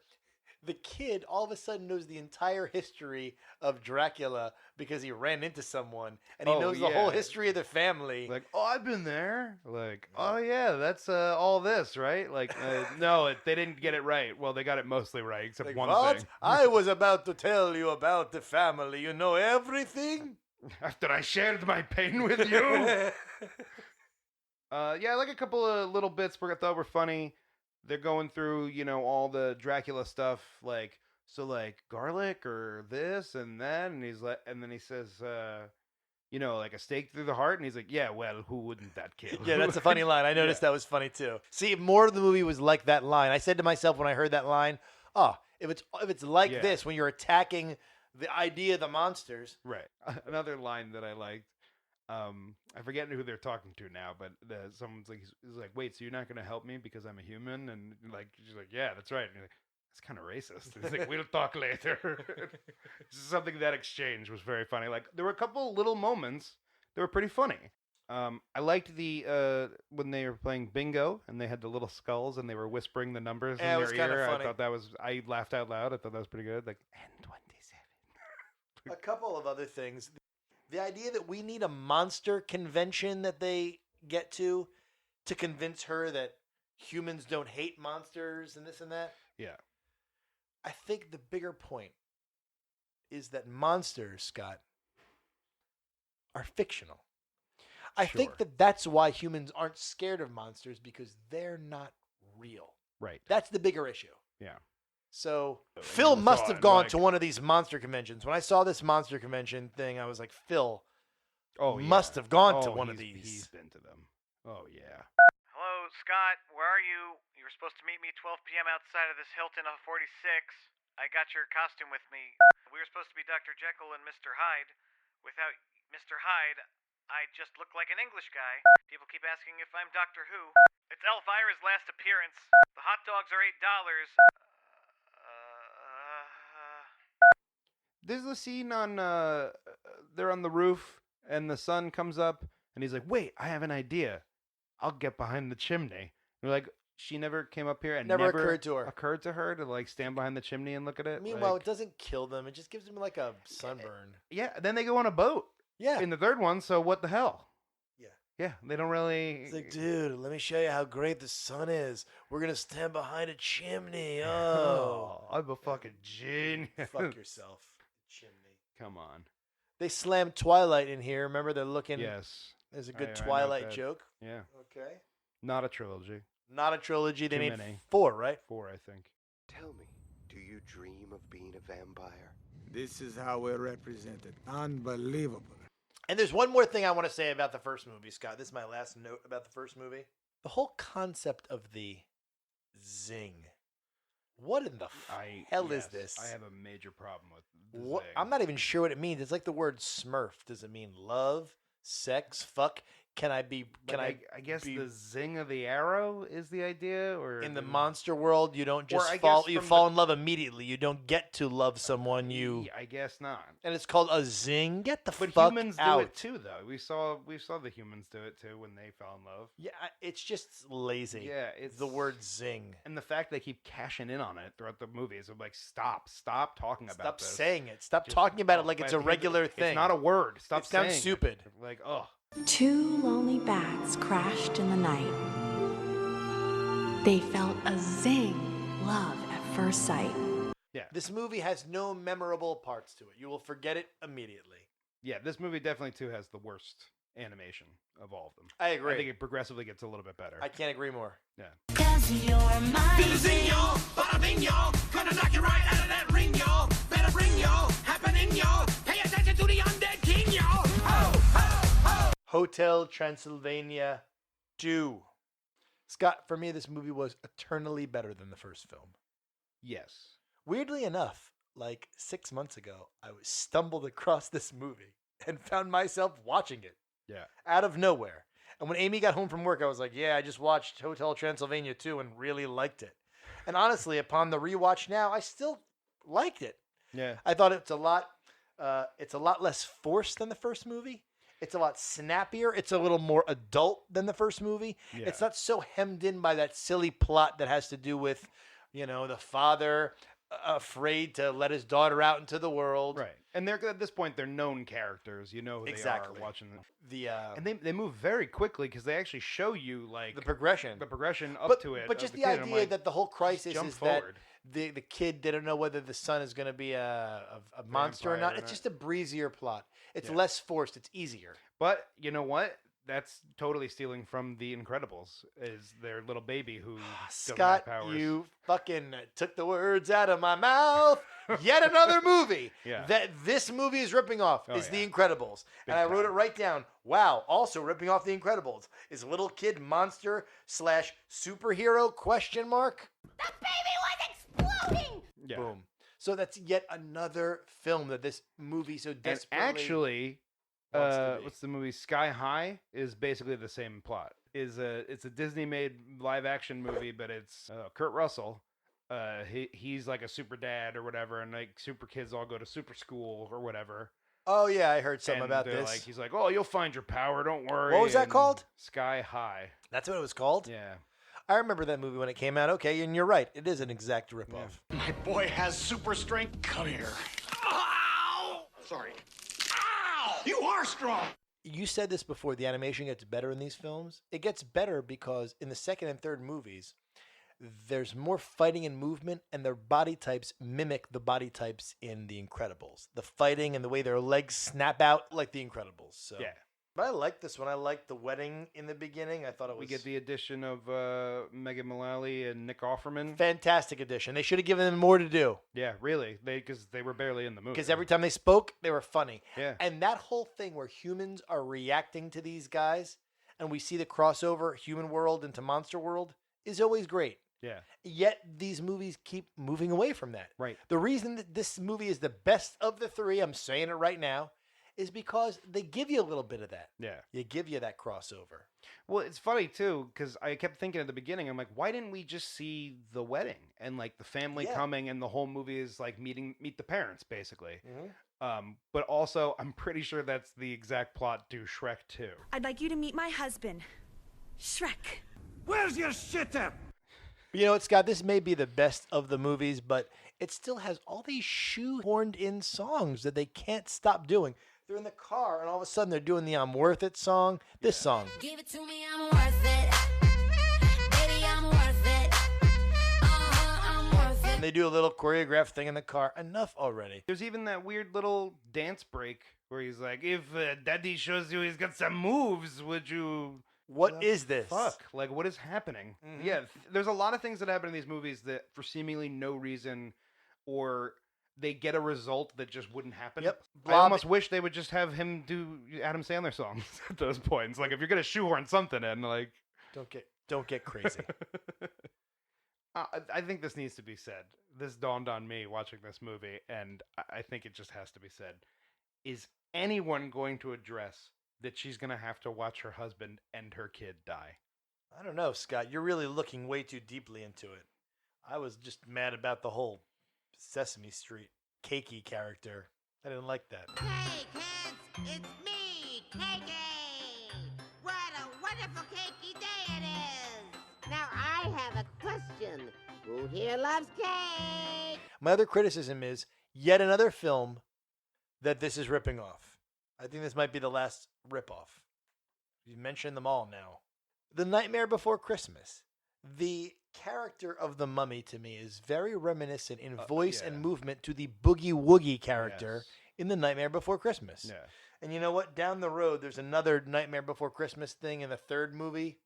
S4: the kid all of a sudden knows the entire history of Dracula because he ran into someone, and he knows the whole history of the family.
S3: Like, oh, I've been there. Like, oh yeah, that's all this, right? Like, no, they didn't get it right. Well, they got it mostly right, except
S4: Like,
S3: one
S4: what?
S3: thing.
S4: I was about to tell you about the family. You know everything?
S3: After I shared my pain with you. Yeah, like a couple of little bits I thought were funny. They're going through, all the Dracula stuff, like, so like garlic or this and that, and he's like, and then he says, like a stake through the heart, and he's like, yeah, well, who wouldn't that kill?
S4: Yeah, that's a funny line. I noticed that was funny too. See, more of the movie was like that line. I said to myself when I heard that line, oh, if it's like this when you're attacking the idea of the monsters.
S3: Right. Another line that I liked. I forget who they're talking to now, but someone's like, he's like, wait, so you're not going to help me because I'm a human? And like, she's like, yeah, that's right. And you're like, that's kind of racist. He's like, we'll talk later. Something that exchange was very funny. Like, there were a couple little moments that were pretty funny. I liked the when they were playing bingo and they had the little skulls and they were whispering the numbers in
S4: it
S3: their
S4: was kinda
S3: ear.
S4: funny.
S3: I laughed out loud. I thought that was pretty good. Like, N27.
S4: A couple of other things. The idea that we need a monster convention that they get to convince her that humans don't hate monsters and this and that.
S3: Yeah.
S4: I think the bigger point is that monsters, Scott, are fictional. I think that that's why humans aren't scared of monsters, because they're not real.
S3: Right.
S4: That's the bigger issue.
S3: Yeah.
S4: So Phil must have gone to one of these monster conventions. When I saw this monster convention thing, I was like, Phil must have gone to one of these.
S3: He's been to them. Oh, yeah.
S13: Hello, Scott. Where are you? You were supposed to meet me at 12 p.m. outside of this Hilton of 46. I got your costume with me. We were supposed to be Dr. Jekyll and Mr. Hyde. Without Mr. Hyde, I just look like an English guy. People keep asking if I'm Doctor Who. It's Elvira's last appearance. The hot dogs are $8.
S3: There's the scene on they're on the roof and the sun comes up and he's like, "Wait, I have an idea. I'll get behind the chimney." And we're like, she never came up here and
S4: Never
S3: never
S4: occurred to her.
S3: to like stand behind the chimney and look at it.
S4: Meanwhile,
S3: Like,
S4: it doesn't kill them. It just gives them like a sunburn.
S3: yeah, then they go on a boat.
S4: Yeah.
S3: In the third one, so what the hell?
S4: Yeah.
S3: Yeah, they don't really.
S4: It's like, dude, let me show you how great the sun is. We're gonna stand behind a chimney. Oh,
S3: I'm a fucking genius.
S4: fuck yourself, chimney.
S3: Come on.
S4: They slammed Twilight in here. Remember, they're looking.
S3: Yes.
S4: There's a
S3: I
S4: good
S3: know
S4: Twilight
S3: that.
S4: joke.
S3: Yeah.
S4: Okay.
S3: Not a trilogy.
S4: Not a trilogy. They
S3: Too
S4: made
S3: many.
S4: 4, right?
S3: 4, I think.
S14: Tell me, do you dream of being a vampire?
S6: This is how we're represented. Unbelievable.
S4: And there's one more thing I want to say about the first movie, Scott. This is my last note about the first movie. The whole concept of the zing. What in the hell is this?
S3: I have a major problem with the
S4: What,
S3: zing.
S4: I'm not even sure what it means. It's like the word smurf. Does it mean love, sex, fuck? Can I be? Can
S3: Like, I guess
S4: be,
S3: the zing of the arrow is the idea, or
S4: in the monster world, you don't just
S3: I
S4: fall.
S3: guess
S4: You
S3: from
S4: fall in love immediately. You don't get to love someone. You
S3: I guess not.
S4: and it's called a zing. Get the
S3: But
S4: fuck
S3: humans
S4: out.
S3: do it too, though. We saw the humans do it too when they fell in love.
S4: Yeah, it's just lazy.
S3: Yeah, it's
S4: the word zing.
S3: And the fact they keep cashing in on it throughout the movies. I'm like, stop talking about
S4: Stop
S3: this.
S4: saying it. Stop
S3: Just-
S4: talking about it
S3: oh,
S4: like it's
S3: but
S4: a regular thing.
S3: It's not a word. Stop
S4: It sounds
S3: saying
S4: stupid.
S3: It. Like, oh.
S15: Two lonely bats crashed in the night. They felt a zing, love at first sight.
S3: Yeah.
S4: This movie has no memorable parts to it. You will forget it immediately.
S3: Yeah, this movie definitely too has the worst animation of all of them.
S4: I agree.
S3: I think it progressively gets a little bit better.
S4: I can't agree more.
S3: Yeah.
S2: Cause you're my
S11: Feel the zing, y'all. Bada bing, y'all. Gonna knock you right out of that ring, y'all. Better bring y'all. Happening, y'all. Pay attention to the undead king, y'all. Ho, ho, ho.
S4: Hotel Transylvania 2. Scott, for me, this movie was eternally better than the first film.
S3: Yes.
S4: Weirdly enough, like 6 months ago, I stumbled across this movie and found myself watching it
S3: Yeah.
S4: out of nowhere. And when Amy got home from work, I was like, yeah, I just watched Hotel Transylvania 2 and really liked it. And honestly, upon the rewatch now, I still liked it.
S3: Yeah.
S4: I thought it's a lot less forced than the first movie. It's a lot snappier. It's a little more adult than the first movie.
S3: Yeah.
S4: It's not so hemmed in by that silly plot that has to do with, the father afraid to let his daughter out into the world.
S3: Right. And they're at this point they're known characters. You know who
S4: Exactly.
S3: they are watching
S4: The
S3: and they move very quickly because they actually show you like
S4: the progression.
S3: up to it.
S4: But
S3: of
S4: just the
S3: kid, and I'm
S4: idea
S3: like,
S4: that the whole crisis
S3: jump
S4: is
S3: forward.
S4: that the kid didn't know whether the son is going to be a monster or
S3: Vampire
S4: not.
S3: or
S4: It's
S3: not.
S4: just a breezier plot. It's
S3: Yeah.
S4: less forced. It's easier.
S3: But you know what? That's totally stealing from The Incredibles. Is their little baby who doesn't have
S4: Scott,
S3: powers.
S4: you fucking took the words out of my mouth. Yet another movie
S3: Yeah.
S4: that this movie is ripping off
S3: Oh,
S4: is
S3: yeah.
S4: The Incredibles.
S3: Big
S4: And I wrote
S3: time.
S4: it right down. Wow, also ripping off The Incredibles is little kid monster / superhero question mark?
S7: The baby was exploding!
S3: Yeah.
S4: Boom. So that's yet another film that this movie so
S3: And
S4: desperately
S3: actually,
S4: wants to be.
S3: what's the movie? Sky High is basically the same plot. It's a Disney made live action movie, but it's Kurt Russell. He's like a super dad or whatever, and like super kids all go to super school or whatever.
S4: Oh yeah, I heard something
S3: And
S4: about
S3: they're
S4: this.
S3: Like, he's like, oh, you'll find your power. Don't worry.
S4: What was that
S3: and
S4: called?
S3: Sky High.
S4: That's what it was called?
S3: Yeah.
S4: I remember that movie when it came out. Okay, and you're right. It is an exact ripoff.
S8: My boy has super strength. Come here. Ow! Sorry. Ow! You are strong.
S4: You said this before, the animation gets better in these films. It gets better because in the second and third movies, there's more fighting and movement, and their body types mimic the body types in The Incredibles. The fighting and the way their legs snap out like The Incredibles. So.
S3: Yeah.
S4: But I like this one. I liked the wedding in the beginning. I thought it was
S3: We get the addition of Megan Mullally and Nick Offerman.
S4: fantastic addition. They should have given them more to do.
S3: Yeah, really. Because they were barely in the movie.
S4: Because every time they spoke, they were funny.
S3: Yeah.
S4: And that whole thing where humans are reacting to these guys, and we see the crossover human world into monster world, is always great.
S3: Yeah.
S4: Yet these movies keep moving away from that.
S3: Right.
S4: The reason that this movie is the best of the three, I'm saying it right now, is because they give you a little bit of that.
S3: Yeah.
S4: You give you that crossover.
S3: Well, it's funny too because I kept thinking at the beginning, I'm like, why didn't we just see the wedding and like the family coming and the whole movie is like meet the parents basically. But also, I'm pretty sure that's the exact plot to Shrek 2.
S16: I'd like you to meet my husband, Shrek.
S6: Where's your shitter?
S4: You know what, Scott? This may be the best of the movies, but it still has all these shoehorned in songs that they can't stop doing. They're in the car, and all of a sudden they're doing the I'm Worth It song. This song.
S2: Give it to me, I'm worth it. Baby, I'm worth it. I'm worth it.
S4: And they do a little choreographed thing in the car. Enough already.
S3: There's even that weird little dance break where he's like, if Daddy shows you he's got some moves, would you...
S4: What is this?
S3: Fuck. Like, what is happening? Yeah, there's a lot of things that happen in these movies that for seemingly no reason or they get a result that just wouldn't happen.
S4: Yep.
S3: I almost wish they would just have him do Adam Sandler songs at those points. Like, if you're going to shoehorn something in, like...
S4: Don't get crazy.
S3: I think this needs to be said. This dawned on me watching this movie, and I think it just has to be said. Is anyone going to address that she's going to have to watch her husband and her kid die?
S4: I don't know, Scott. You're really looking way too deeply into it. I was just mad about the whole Sesame Street cakey character. I didn't like that.
S17: Hey, kids, it's me, Cakey. What a wonderful cakey day it is. Now I have a question. Who here loves cake?
S4: My other criticism is yet another film that this is ripping off. I think this might be the last ripoff. You mentioned them all now. The Nightmare Before Christmas. The character of the mummy to me is very reminiscent in voice and movement to the Boogie Woogie character in The Nightmare Before Christmas.
S3: Yeah.
S4: And you know what? Down the road, there's another Nightmare Before Christmas thing in the third movie.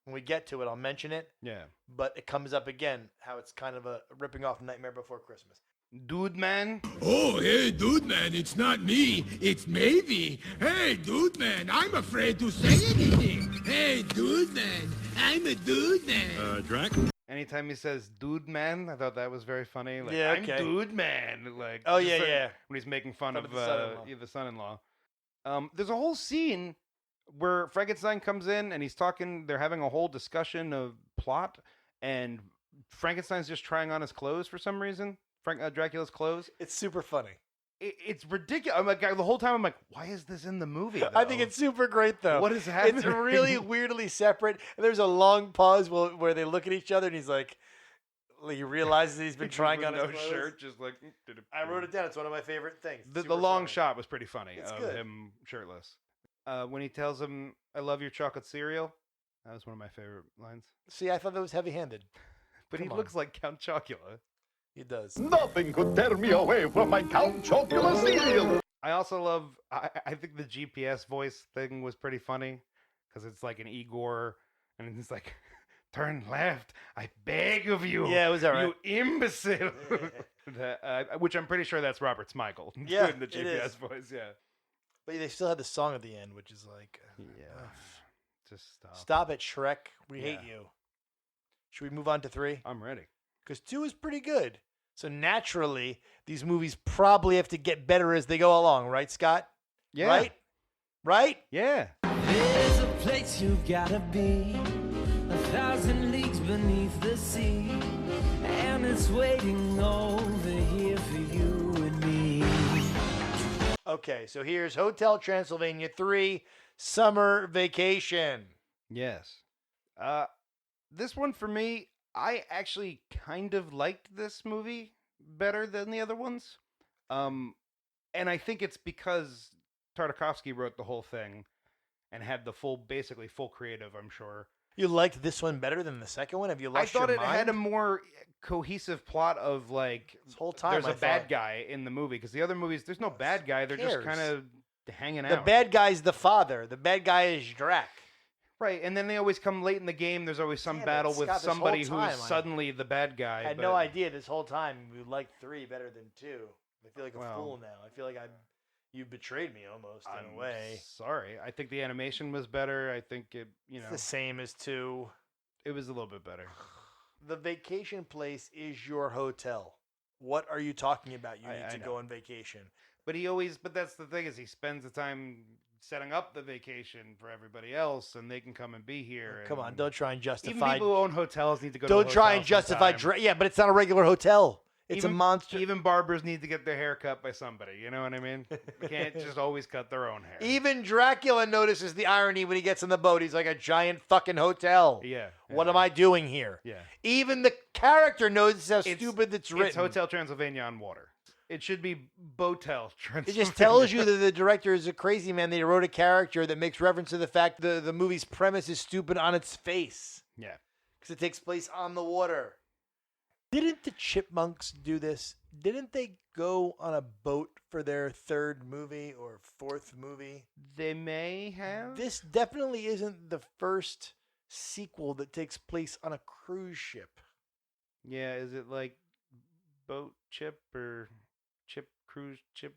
S4: When we get to it, I'll mention it.
S3: Yeah.
S4: But it comes up again, how it's kind of a ripping off Nightmare Before Christmas.
S3: Dude Man?
S8: Oh, hey, dude man, it's not me, it's maybe. Hey, dude man, I'm afraid to say anything. Hey, dude man, I'm a dude man.
S3: Drac? Anytime he says dude man, I thought that was very funny. Like,
S4: Yeah,
S3: I'm
S4: okay.
S3: dude man. Like,
S4: Oh,
S3: just
S4: yeah,
S3: like
S4: yeah.
S3: When he's making fun of
S4: the son-in-law.
S3: the son-in-law. There's a whole scene where Frankenstein comes in and he's talking, they're having a whole discussion of plot, and Frankenstein's just trying on his clothes for some reason. Dracula's clothes.
S4: It's super funny.
S3: It's ridiculous. I'm like, the whole time I'm like, why is this in the movie?
S4: I think it's super great, though.
S3: What is happening?
S4: It's really weirdly separate. And there's a long pause where they look at each other, and he's like, he realizes he's been trying on his
S3: no
S4: clothes.
S3: shirt, just like.
S4: I wrote it down. It's one of my favorite things.
S3: The
S4: Super
S3: long
S4: funny.
S3: shot was pretty funny
S4: It's
S3: of
S4: good.
S3: him shirtless. When he tells him, "I love your chocolate cereal," that was one of my favorite lines.
S4: See, I thought that was heavy-handed.
S3: But he
S4: Come on.
S3: looks like Count Chocula.
S4: He does.
S8: Nothing could tear me away from my Count Chocula cereal.
S3: I also love. I think the GPS voice thing was pretty funny because it's like an Igor, and it's like, "Turn left, I beg of you."
S4: Yeah, it was all right.
S3: You imbecile. Which I'm pretty sure that's Robert Smigel
S4: Yeah,
S3: doing the
S4: it is.
S3: GPS voice. Yeah.
S4: But they still had the song at the end, which is like,
S3: Just stop.
S4: Stop it, Shrek. We hate
S3: Yeah.
S4: you. Should we move on to 3?
S3: I'm ready.
S4: Because 2 is pretty good. So naturally, these movies probably have to get better as they go along, right, Scott?
S3: Yeah.
S4: Right? Right?
S3: Yeah.
S18: There's a place you gotta be, 1,000 leagues beneath the sea, and it's waiting over here for you and me.
S4: Okay, so here's Hotel Transylvania 3, Summer Vacation.
S3: Yes. This one for me, I actually kind of liked this movie better than the other ones. And I think it's because Tartakovsky wrote the whole thing and had the basically full creative, I'm sure.
S4: You liked this one better than the second one? Have you lost
S3: I thought
S4: your
S3: it
S4: mind?
S3: had a more cohesive plot of like
S4: This whole time
S3: there's
S4: I
S3: a bad
S4: thought-
S3: guy in the movie because the other movies there's no bad guy, they're just
S4: cares?
S3: kind of hanging
S4: The
S3: out.
S4: bad guy's the father. The bad guy is Drac.
S3: Right, and then they always come late in the game. There's always some
S4: Yeah, but
S3: battle with
S4: Scott, this whole
S3: somebody
S4: time,
S3: who's suddenly the bad guy.
S4: I had
S3: but-
S4: no idea this whole time you liked 3 better than 2. I feel like a
S3: Well,
S4: fool now. I feel like you betrayed me almost in a way.
S3: Sorry, I think the animation was better. I think it,
S4: It's the same as 2.
S3: it was a little bit better.
S4: The vacation place is your hotel. What are you talking about? You
S3: I
S4: need to
S3: know.
S4: go on vacation.
S3: But that's the thing is he spends the time setting up the vacation for everybody else, and they can come and be here.
S4: Come on,
S3: and
S4: don't try and justify.
S3: Even people who own hotels need to go.
S4: Don't
S3: to a
S4: try
S3: hotel
S4: and justify.
S3: sometime.
S4: Yeah, but it's not a regular hotel. It's a monster.
S3: Even barbers need to get their hair cut by somebody. You know what I mean? They can't just always cut their own hair.
S4: Even Dracula notices the irony when he gets on the boat. He's like a giant fucking hotel.
S3: Yeah.
S4: What am I doing here?
S3: Yeah.
S4: Even the character knows how stupid it's written.
S3: It's Hotel Transylvania on water. It should be Botel
S4: It
S3: Transylvania.
S4: just tells you that the director is a crazy man. They wrote a character that makes reference to the fact that the movie's premise is stupid on its face.
S3: Yeah.
S4: Because it takes place on the water. Didn't the Chipmunks do this? Didn't they go on a boat for their third movie or fourth movie?
S3: They may have.
S4: This definitely isn't the first sequel that takes place on a cruise ship.
S3: Yeah, is it like Boat Chip or Chip Cruise Chip?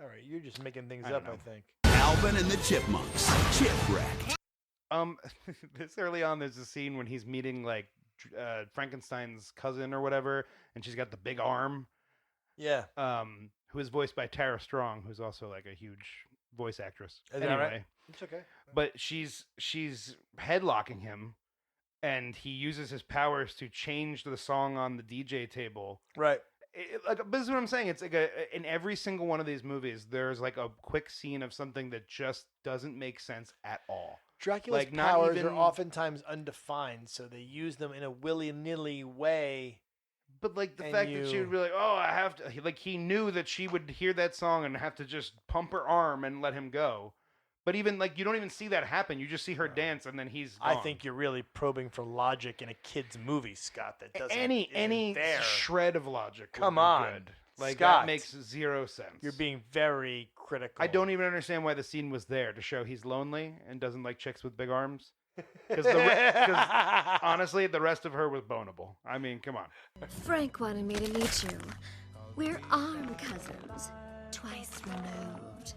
S4: All right, you're just making things
S3: I don't
S4: up,
S3: know.
S4: I think.
S8: Alvin and the Chipmunks. Chipwreck.
S3: This early on, there's a scene when he's meeting like Frankenstein's cousin or whatever, and she's got the big arm.
S4: Yeah.
S3: Who is voiced by Tara Strong, who's also like a huge voice actress.
S4: Is that right? It's okay.
S3: But she's headlocking him, and he uses his powers to change the song on the DJ table.
S4: Right.
S3: This is what I'm saying. It's like in every single one of these movies, there's like a quick scene of something that just doesn't make sense at all.
S4: Dracula's
S3: Like, not
S4: powers
S3: even-
S4: are oftentimes undefined, so they use them in a willy-nilly way.
S3: But like the
S4: And
S3: fact that she would be like, "Oh, I have to," like he knew that she would hear that song and have to just pump her arm and let him go. But even like you don't even see that happen. You just see her dance, and then he's
S4: I
S3: gone.
S4: think you're really probing for logic in a kid's movie, Scott. That doesn't
S3: any
S4: there.
S3: shred of logic. would
S4: Come
S3: be
S4: on,
S3: good. Like
S4: Scott.
S3: that makes zero sense.
S4: You're being very critical.
S3: I don't even understand why the scene was there to show he's lonely and doesn't like chicks with big arms. Because honestly, the rest of her was bonable. I mean, come on.
S2: Frank wanted me to meet you. We're arm cousins, twice removed.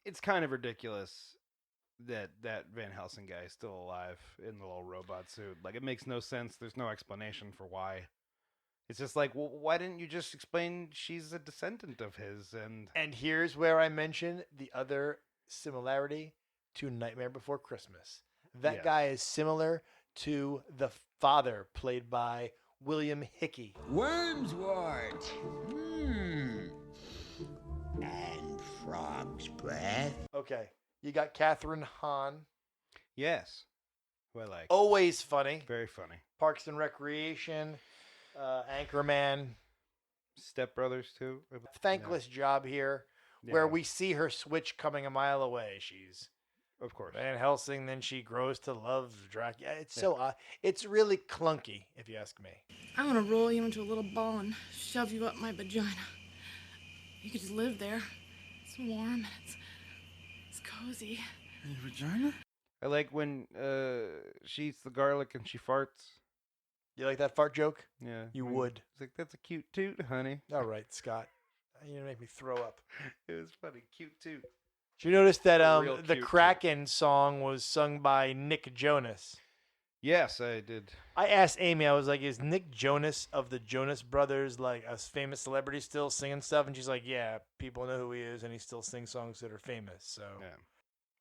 S3: It's kind of ridiculous that Van Helsing guy is still alive in the little robot suit. Like, it makes no sense. There's no explanation for why. It's just like, well, why didn't you just explain she's a descendant of his?
S4: And here's where I mention the other similarity to Nightmare Before Christmas. That
S3: Yes.
S4: guy is similar to the father, played by William Hickey.
S8: Wormswort. And frog's breath.
S4: Okay, you got Catherine Hahn.
S3: Yes. Who I like.
S4: Always funny.
S3: Very funny.
S4: Parks and Recreation, Anchorman.
S3: Step Brothers, too.
S4: Thankless job here, where we see her switch coming a mile away. She's
S3: of course
S4: Van Helsing, then she grows to love Dracula. It's so it's really clunky, if you ask me.
S19: I want to roll you into a little ball and shove you up my vagina. You could just live there. It's warm and it's cozy.
S8: Your vagina?
S3: I like when she eats the garlic and she farts.
S4: You like that fart joke?
S3: Yeah.
S4: You would.
S3: It's like, that's a cute toot, honey.
S4: All right, Scott. You're gonna make me throw up.
S3: It was funny. Cute toot.
S4: Did you notice that
S3: Real
S4: the
S3: cute,
S4: Kraken song was sung by Nick Jonas?
S3: Yes, I did.
S4: I asked Amy, I was like, is Nick Jonas of the Jonas Brothers like a famous celebrity still singing stuff? And she's like, yeah, people know who he is, and he still sings songs that are famous. So,
S3: Yeah.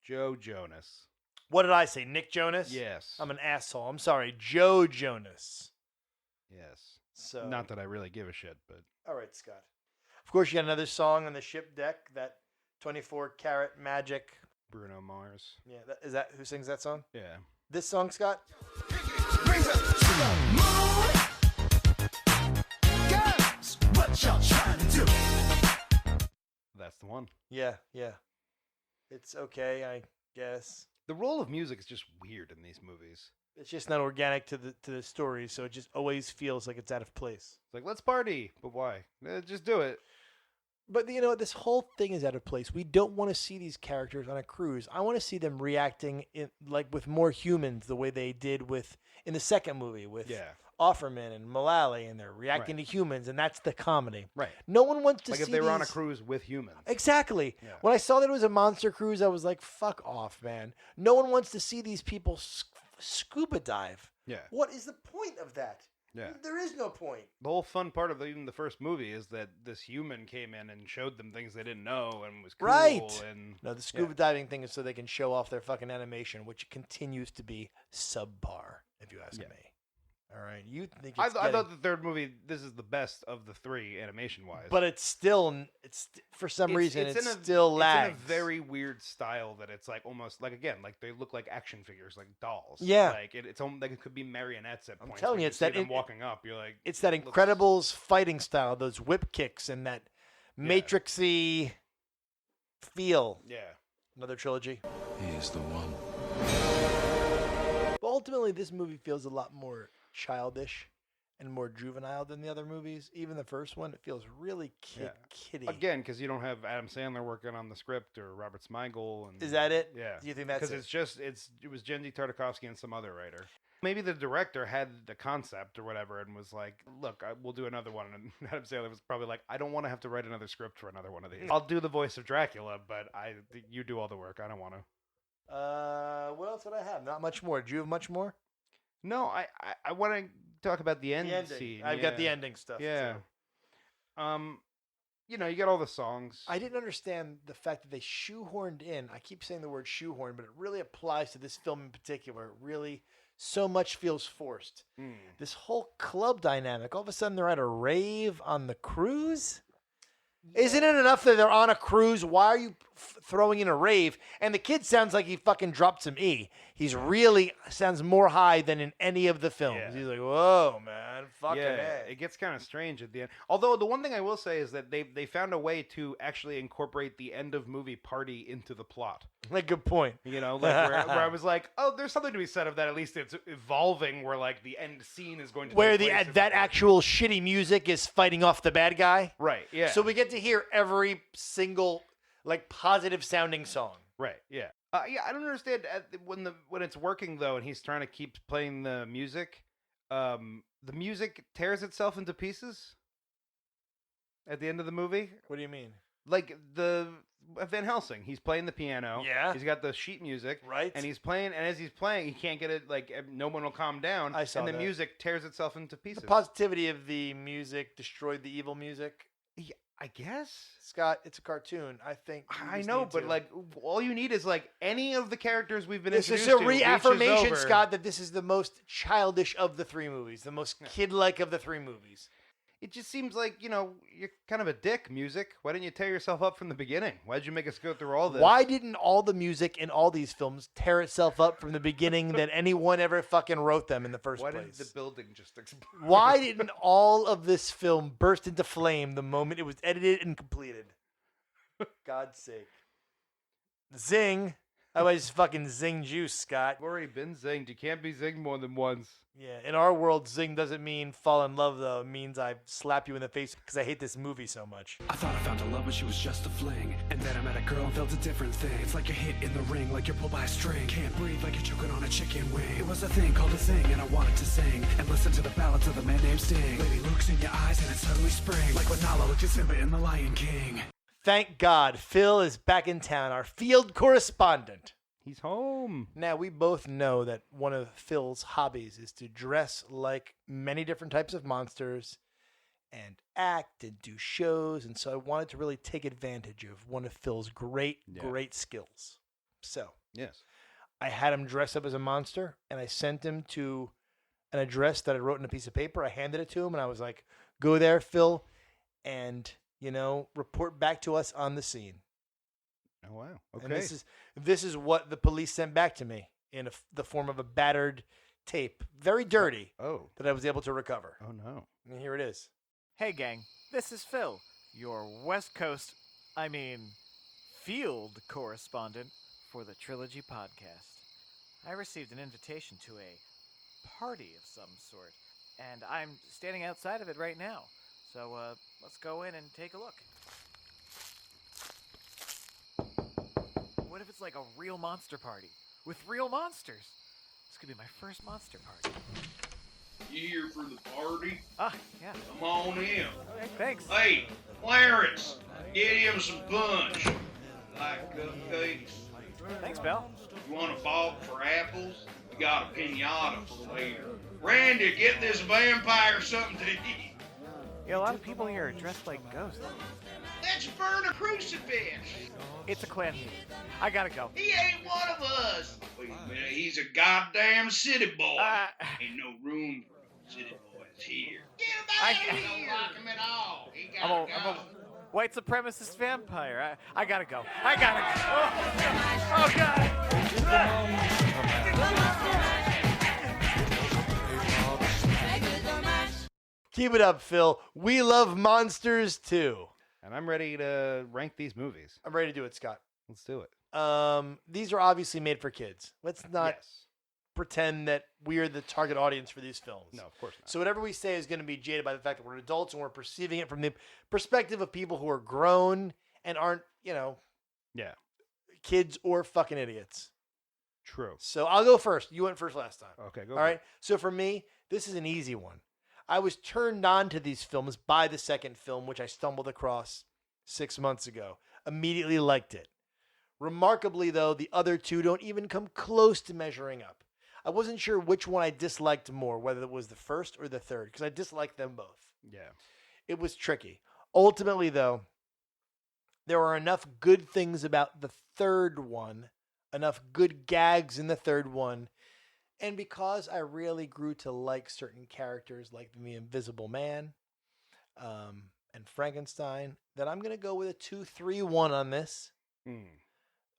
S3: Joe Jonas.
S4: What did I say? Nick Jonas?
S3: Yes.
S4: I'm an asshole. I'm sorry. Joe Jonas.
S3: Yes.
S4: So,
S3: Not that I really give a shit, but
S4: all right, Scott. Of course, you got another song on the ship deck, that 24 Karat Magic.
S3: Bruno Mars.
S4: Yeah, is that who sings that song?
S3: Yeah.
S4: This song, Scott?
S8: Girls, what y'all trying to do?
S3: That's the one.
S4: Yeah. It's okay, I guess.
S3: The role of music is just weird in these movies.
S4: It's just not organic to the story, so it just always feels like it's out of place.
S3: It's like, let's party, but why? Just do it.
S4: But you know what? This whole thing is out of place. We don't want to see these characters on a cruise. I want to see them reacting like with more humans, the way they did in the second movie with Offerman and Mullally, and they're reacting to humans, and that's the comedy.
S3: Right.
S4: No one wants to
S3: like
S4: see
S3: if they were on a
S4: these-
S3: cruise with humans.
S4: Exactly.
S3: Yeah.
S4: When I saw that it was a monster cruise, I was like, fuck off, man. No one wants to see these people scuba dive.
S3: Yeah.
S4: What is the point of that?
S3: Yeah.
S4: There is no point.
S3: The whole fun part of even the first movie is that this human came in and showed them things they didn't know and was cool.
S4: Right.
S3: And
S4: No, the scuba diving thing is so they can show off their fucking animation, which continues to be subpar, if you ask me. All right, you think
S3: I
S4: it's
S3: thought the third movie, this is the best of the three animation-wise.
S4: but it's still, for some reason, it
S3: in a,
S4: still lags.
S3: It's in a very weird style that it's like almost like, again, like they look like action figures, like dolls.
S4: Yeah.
S3: Like it's almost like it could be marionettes at points.
S4: telling
S3: when
S4: you, it's
S3: see
S4: that
S3: them walking up. You're like,
S4: it's that Incredibles fighting style, those whip kicks and that Matrixy feel.
S3: Yeah.
S4: Another trilogy.
S20: He is the one.
S4: But ultimately, this movie feels a lot more childish and more juvenile than the other movies. Even the first one, it feels really kiddie.
S3: Again, because you don't have Adam Sandler working on the script or Robert Smigel. And
S4: Is that it?
S3: Yeah.
S4: Do you think that's
S3: because it was Jendy Tartakovsky and some other writer. Maybe the director had the concept or whatever and was like, look, we'll do another one. And Adam Sandler was probably like, I don't want to have to write another script for another one of these. I'll do the voice of Dracula, but you do all the work. I don't want to.
S4: What else did I have? Not much more. Did you have much more?
S3: No, I want to talk about the end scene.
S4: I've got the ending stuff.
S3: Yeah.
S4: too.
S3: You know, you got all the songs.
S4: I didn't understand the fact that they shoehorned in. I keep saying the word shoehorn, but it really applies to this film in particular. It really, so much feels forced. This whole club dynamic. All of a sudden, they're at a rave on the cruise. Isn't it enough that they're on a cruise? Why are you throwing in a rave? And the kid sounds like he fucking dropped some E. He's really sounds more high than in any of the films.
S3: Yeah.
S4: He's like, whoa, man, fucking A.
S3: It gets kind of strange at the end. Although the one thing I will say is that they found a way to actually incorporate the end of movie party into the plot.
S4: Like, good point.
S3: You know, like where I was like, oh, there's something to be said of that. At least it's evolving where like the end scene is going to
S4: Where
S3: take place
S4: that actual shitty music is fighting off the bad guy.
S3: Right, yeah.
S4: So we get to hear every single like positive sounding song.
S3: Right, yeah. Yeah, I don't understand when it's working though, and he's trying to keep playing the music. The music tears itself into pieces at the end of the movie.
S4: What do you mean?
S3: Like the Van Helsing, he's playing the piano.
S4: Yeah.
S3: He's got the sheet music.
S4: Right.
S3: And he's playing, and as he's playing, he can't get it. Like no one will calm down.
S4: I saw
S3: and the
S4: that.
S3: music tears itself into pieces.
S4: The positivity of the music destroyed the evil music.
S3: Yeah, I guess.
S4: Scott, it's a cartoon. I think
S3: I know, but like all you need is like any of the characters we've been
S4: this
S3: introduced
S4: is a
S3: to reaches
S4: reaffirmation,
S3: over.
S4: Scott, that this is the most childish of the three movies, the most kid-like of the three movies.
S3: It just seems like, you know, you're kind of a dick, music. Why didn't you tear yourself up from the beginning? Why did you make us go through all this?
S4: Why didn't all the music in all these films tear itself up from the beginning that anyone ever fucking wrote them in the first
S3: Why
S4: place?
S3: did the building just explode?
S4: Why didn't all of this film burst into flame the moment it was edited and completed? God's sake. Zing. Otherwise, fucking zing juice, Scott.
S3: I've already been zinged. You can't be zinged more than once.
S4: Yeah, in our world, zing doesn't mean fall in love, though. It means I slap you in the face because I hate this movie so much.
S20: I thought I found a love, but she was just a fling. And then I met a girl and felt a different thing. It's like a hit in the ring, like you're pulled by a string. Can't breathe like you're choking on a chicken wing. It was a thing called a zing, and I wanted to sing and listen to the ballads of the man named Sting. Lady looks in your eyes, and it's suddenly spring, like when Nala looked at Simba in The Lion King.
S4: Thank God, Phil is back in town, our field correspondent.
S3: He's home.
S4: Now, we both know that one of Phil's hobbies is to dress like many different types of monsters and act and do shows. And so I wanted to really take advantage of one of Phil's great skills. So,
S3: yes,
S4: I had him dress up as a monster, and I sent him to an address that I wrote in a piece of paper. I handed it to him, and I was like, go there, Phil, and, you know, report back to us on the scene.
S3: Oh, wow. Okay.
S4: And this is what the police sent back to me in the form of a battered tape. Very dirty.
S3: Oh.
S4: That I was able to recover.
S3: Oh, no.
S4: And here it is.
S13: Hey, gang. This is Phil, your West Coast, field correspondent for the Trilogy Podcast. I received an invitation to a party of some sort, and I'm standing outside of it right now. So, let's go in and take a look. What if it's like a real monster party with real monsters? This could be my first monster party.
S21: You here for the party?
S13: Ah, yeah.
S21: Come on in.
S13: Okay, thanks.
S21: Hey, Clarence, get him some punch. Like cupcakes.
S13: Thanks, Bill.
S21: You want a bog for apples? We got a pinata for later. Randy, get this vampire something to eat.
S13: Yeah, a lot of people here are dressed like ghosts.
S21: Let's burn a crucifix.
S13: It's a clan meeting. I gotta go.
S21: He ain't one of us. Wait a minute, he's a goddamn city boy. Ain't no room for city boys here. Get him out of here. Don't like him at all. He gotta
S13: I'm a white supremacist vampire. I gotta go. I gotta go. Oh God.
S4: Keep it up, Phil. We love monsters too.
S3: And I'm ready to rank these movies.
S4: I'm ready to do it, Scott.
S3: Let's do it.
S4: These are obviously made for kids. Let's not pretend that we're the target audience for these films.
S3: No, of course not.
S4: So whatever we say is going to be jaded by the fact that we're adults and we're perceiving it from the perspective of people who are grown and aren't, kids or fucking idiots.
S3: True.
S4: So I'll go first. You went first last time.
S3: Okay, go
S4: All
S3: for
S4: right.
S3: it.
S4: So for me, this is an easy one. I was turned on to these films by the second film, which I stumbled across 6 months ago. Immediately liked it. Remarkably, though, the other two don't even come close to measuring up. I wasn't sure which one I disliked more, whether it was the first or the third, because I disliked them both.
S3: Yeah.
S4: It was tricky. Ultimately, though, there were enough good things about the third one, enough good gags in the third one, and because I really grew to like certain characters like the Invisible Man and Frankenstein, that I'm going to go with a 2-3-1 on this.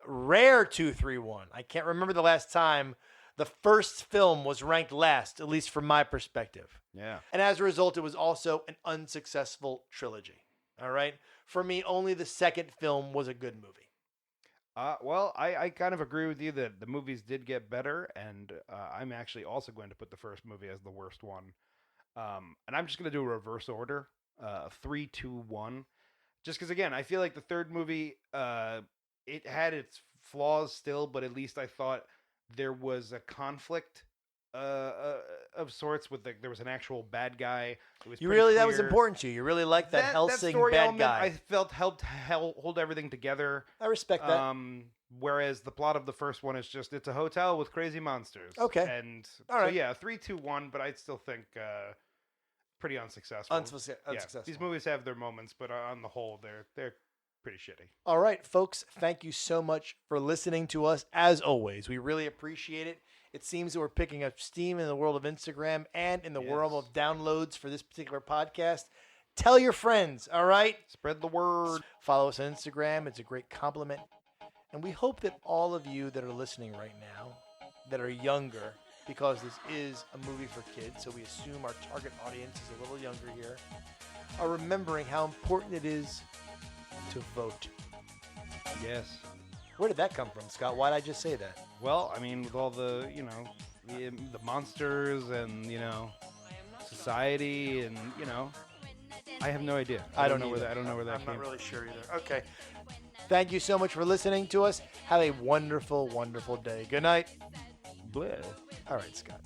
S4: Rare 2-3-1. I can't remember the last time the first film was ranked last, at least from my perspective.
S3: Yeah.
S4: And as a result, it was also an unsuccessful trilogy. All right? For me, only the second film was a good movie.
S3: Well, I kind of agree with you that the movies did get better, and I'm actually also going to put the first movie as the worst one. And I'm just going to do a reverse order, 3, 2, 1. Just because, again, I feel like the third movie, it had its flaws still, but at least I thought there was a conflict of sorts with there was an actual bad guy. It was
S4: That was important to you. You really liked that Helsing
S3: story
S4: bad
S3: element,
S4: guy.
S3: I felt helped hold everything together.
S4: I respect that.
S3: Whereas the plot of the first one is just it's a hotel with crazy monsters.
S4: Okay.
S3: And
S4: all right.
S3: So yeah, 3, 2, 1, but I'd still think pretty unsuccessful.
S4: Unsuccessful.
S3: These movies have their moments, but on the whole, they're pretty shitty.
S4: All right, folks, thank you so much for listening to us. As always, we really appreciate it. It seems that we're picking up steam in the world of Instagram and in the world of downloads for this particular podcast. Tell your friends, all right?
S3: Spread the word.
S4: Follow us on Instagram. It's a great compliment. And we hope that all of you that are listening right now, that are younger, because this is a movie for kids, so we assume our target audience is a little younger here, are remembering how important it is to vote.
S3: Yes.
S4: Where did that come from, Scott? Why did I just say that?
S3: Well, I mean, with all the, the monsters and, society and, I have no idea. I don't know where that came from.
S4: I'm not really sure either. Okay. Thank you so much for listening to us. Have a wonderful, wonderful day. Good night.
S3: Bleh.
S4: All right, Scott.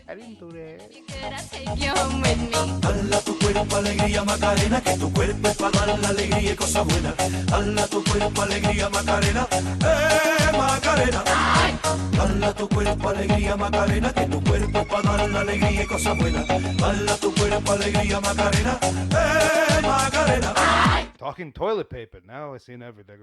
S3: I didn't do that.
S11: Dala tu cuerpo alegría Macarena, que tu cuerpo es para dar la alegría y cosas buenas. Dala tu cuerpo alegría Macarena, Macarena. Dala tu cuerpo alegría Macarena, que tu cuerpo es para dar la alegría y cosas buenas. Dala tu cuerpo alegría Macarena, Macarena.
S3: Talking toilet paper. Now I seen everything.